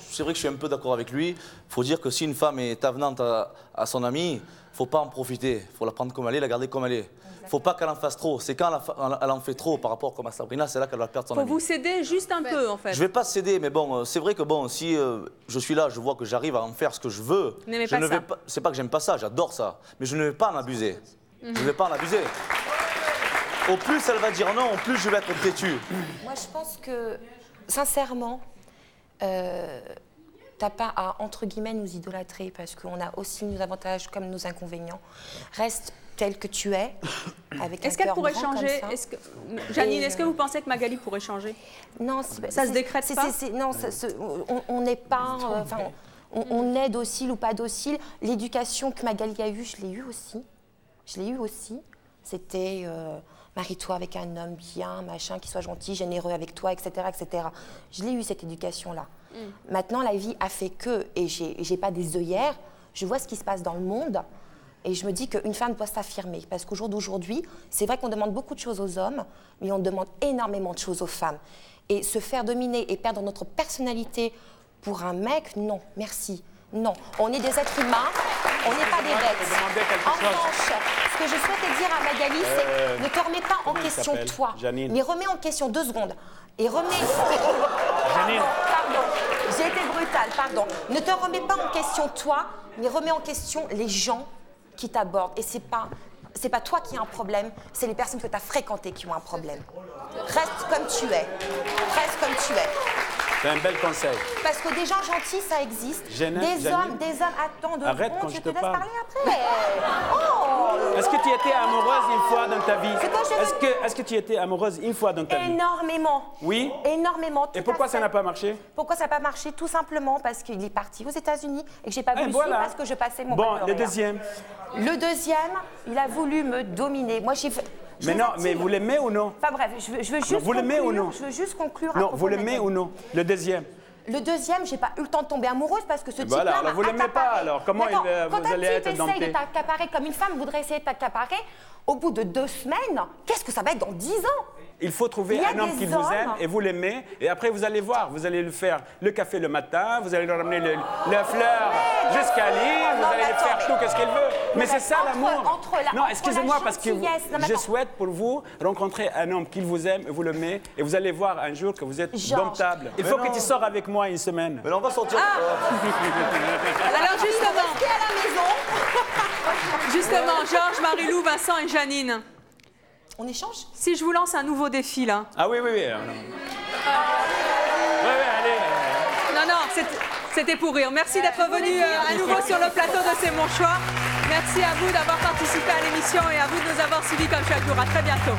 S4: c'est vrai que je suis un peu d'accord avec lui. Il faut dire que si une femme est avenante à son amie, il ne faut pas en profiter. Il faut la prendre comme elle est, la garder comme elle est. Il ne faut pas qu'elle en fasse trop. C'est quand elle en fait trop par rapport comme à Sabrina, c'est là qu'elle va perdre son amie.
S1: Faut vous céder juste un peu, en fait.
S4: Je ne vais pas céder, mais bon, c'est vrai que bon, si je suis là, je vois que j'arrive à en faire ce que je veux.
S1: Vous n'aimez pas ça?
S4: C'est pas que j'aime pas ça, j'adore ça. Mais je ne vais pas en abuser. Je ne vais pas en abuser. Au plus elle va dire non, au plus je vais être têtu.
S5: Moi, je pense que, sincèrement, t'as pas à, entre guillemets, nous idolâtrer parce qu'on a aussi nos avantages comme nos inconvénients. Reste tel que tu es, avec un
S1: Est-ce qu'elle
S5: cœur
S1: pourrait
S5: grand
S1: changer?
S5: comme ça.
S1: Janine, est-ce que vous pensez que Magali pourrait changer?
S5: Non,
S1: ça se décrète pas?
S5: Non, on n'est pas... on est docile ou pas docile. L'éducation que Magali a eue, je l'ai eue aussi. Je l'ai eue aussi. C'était... marie-toi avec un homme bien, machin, qui soit gentil, généreux avec toi, etc., etc. Je l'ai eu, cette éducation-là. Maintenant, la vie a fait que, et j'ai pas des œillères, je vois ce qui se passe dans le monde, et je me dis qu'une femme doit s'affirmer. Parce qu'au jour d'aujourd'hui, c'est vrai qu'on demande beaucoup de choses aux hommes, mais on demande énormément de choses aux femmes. Et se faire dominer et perdre notre personnalité pour un mec, non, merci. Non, on est des êtres humains, on n'est pas des bêtes. En revanche, ce que je souhaitais dire à Magali, c'est ne te remets pas en question toi, mais remets en question 2 secondes. Et remets...
S2: Janine.
S5: Pardon, j'ai été brutale, pardon. Ne te remets pas en question toi, mais remets en question les gens qui t'abordent. Et c'est pas toi qui as un problème, c'est les personnes que tu as fréquentées qui ont un problème. Reste comme tu es. Reste comme tu es.
S2: C'est un bel conseil.
S5: Parce que des gens gentils, ça existe.
S2: Janine,
S5: Des hommes, attends, de
S2: arrête quand
S5: je
S2: je
S5: te
S2: te
S5: laisse
S2: parle.
S5: parler après. Oh.
S2: Est-ce que tu étais amoureuse une fois dans ta vie?
S5: C'est quoi, je
S2: Est-ce que tu étais amoureuse une fois dans ta vie?
S5: Énormément.
S2: Oui?
S5: Énormément.
S2: Et pourquoi ça n'a pas marché?
S5: Pourquoi ça n'a pas marché? Tout simplement parce qu'il est parti aux États-Unis et que j'ai pas voulu
S2: voilà.
S5: suivre parce que je passais mon
S2: Bon,
S5: baccalauréat.
S2: le deuxième.
S5: Le deuxième, il a voulu me dominer. Moi, j'ai fait.
S2: Mais non, mais vous l'aimez ou non?
S5: Enfin bref, je veux juste
S2: Non, vous l'aimez ou non?
S5: Je veux juste conclure. à
S2: Non,
S5: propos
S2: vous
S5: de
S2: l'aimez
S5: Nadine.
S2: ou non? Le deuxième.
S5: Le deuxième, j'ai pas eu le temps de tomber amoureuse parce que ce type-là
S2: Voilà, alors
S5: m'a
S2: vous l'aimez pas
S5: accaparé.
S2: alors? Comment
S5: D'accord,
S2: vous allez être
S5: Quand un type essaye
S2: dompté?
S5: de t'accaparer comme une femme voudrait essayer de t'accaparer, au bout de 2 semaines, qu'est-ce que ça va être dans 10 ans?
S2: Il faut trouver
S5: Il y a
S2: un homme
S5: des
S2: qui vous aime
S5: hommes.
S2: et vous l'aimez. Et après, vous allez voir. Vous allez lui faire le café le matin, vous allez lui ramener les fleurs jusqu'à l'île, vous allez lui faire tout, qu'est-ce qu'elle veut. Mais c'est ça l'amour. Non, excusez-moi, parce que je souhaite pour vous rencontrer un homme qui vous aime et vous l'aimez. Et vous allez voir un jour que vous êtes domptable. Il faut que tu sors avec moi une semaine.
S4: Mais on va sortir.
S1: Alors justement, Georges, Marie-Lou, Vincent et Janine.
S5: On échange?
S1: Si je vous lance un nouveau défi là.
S2: Ah oui. Oui, allez.
S1: Non, c'était pour rire. Merci d'être venu à nouveau sur le plateau de C'est mon choix. Merci à vous d'avoir participé à l'émission et à vous de nous avoir suivis comme chaque jour. À très bientôt.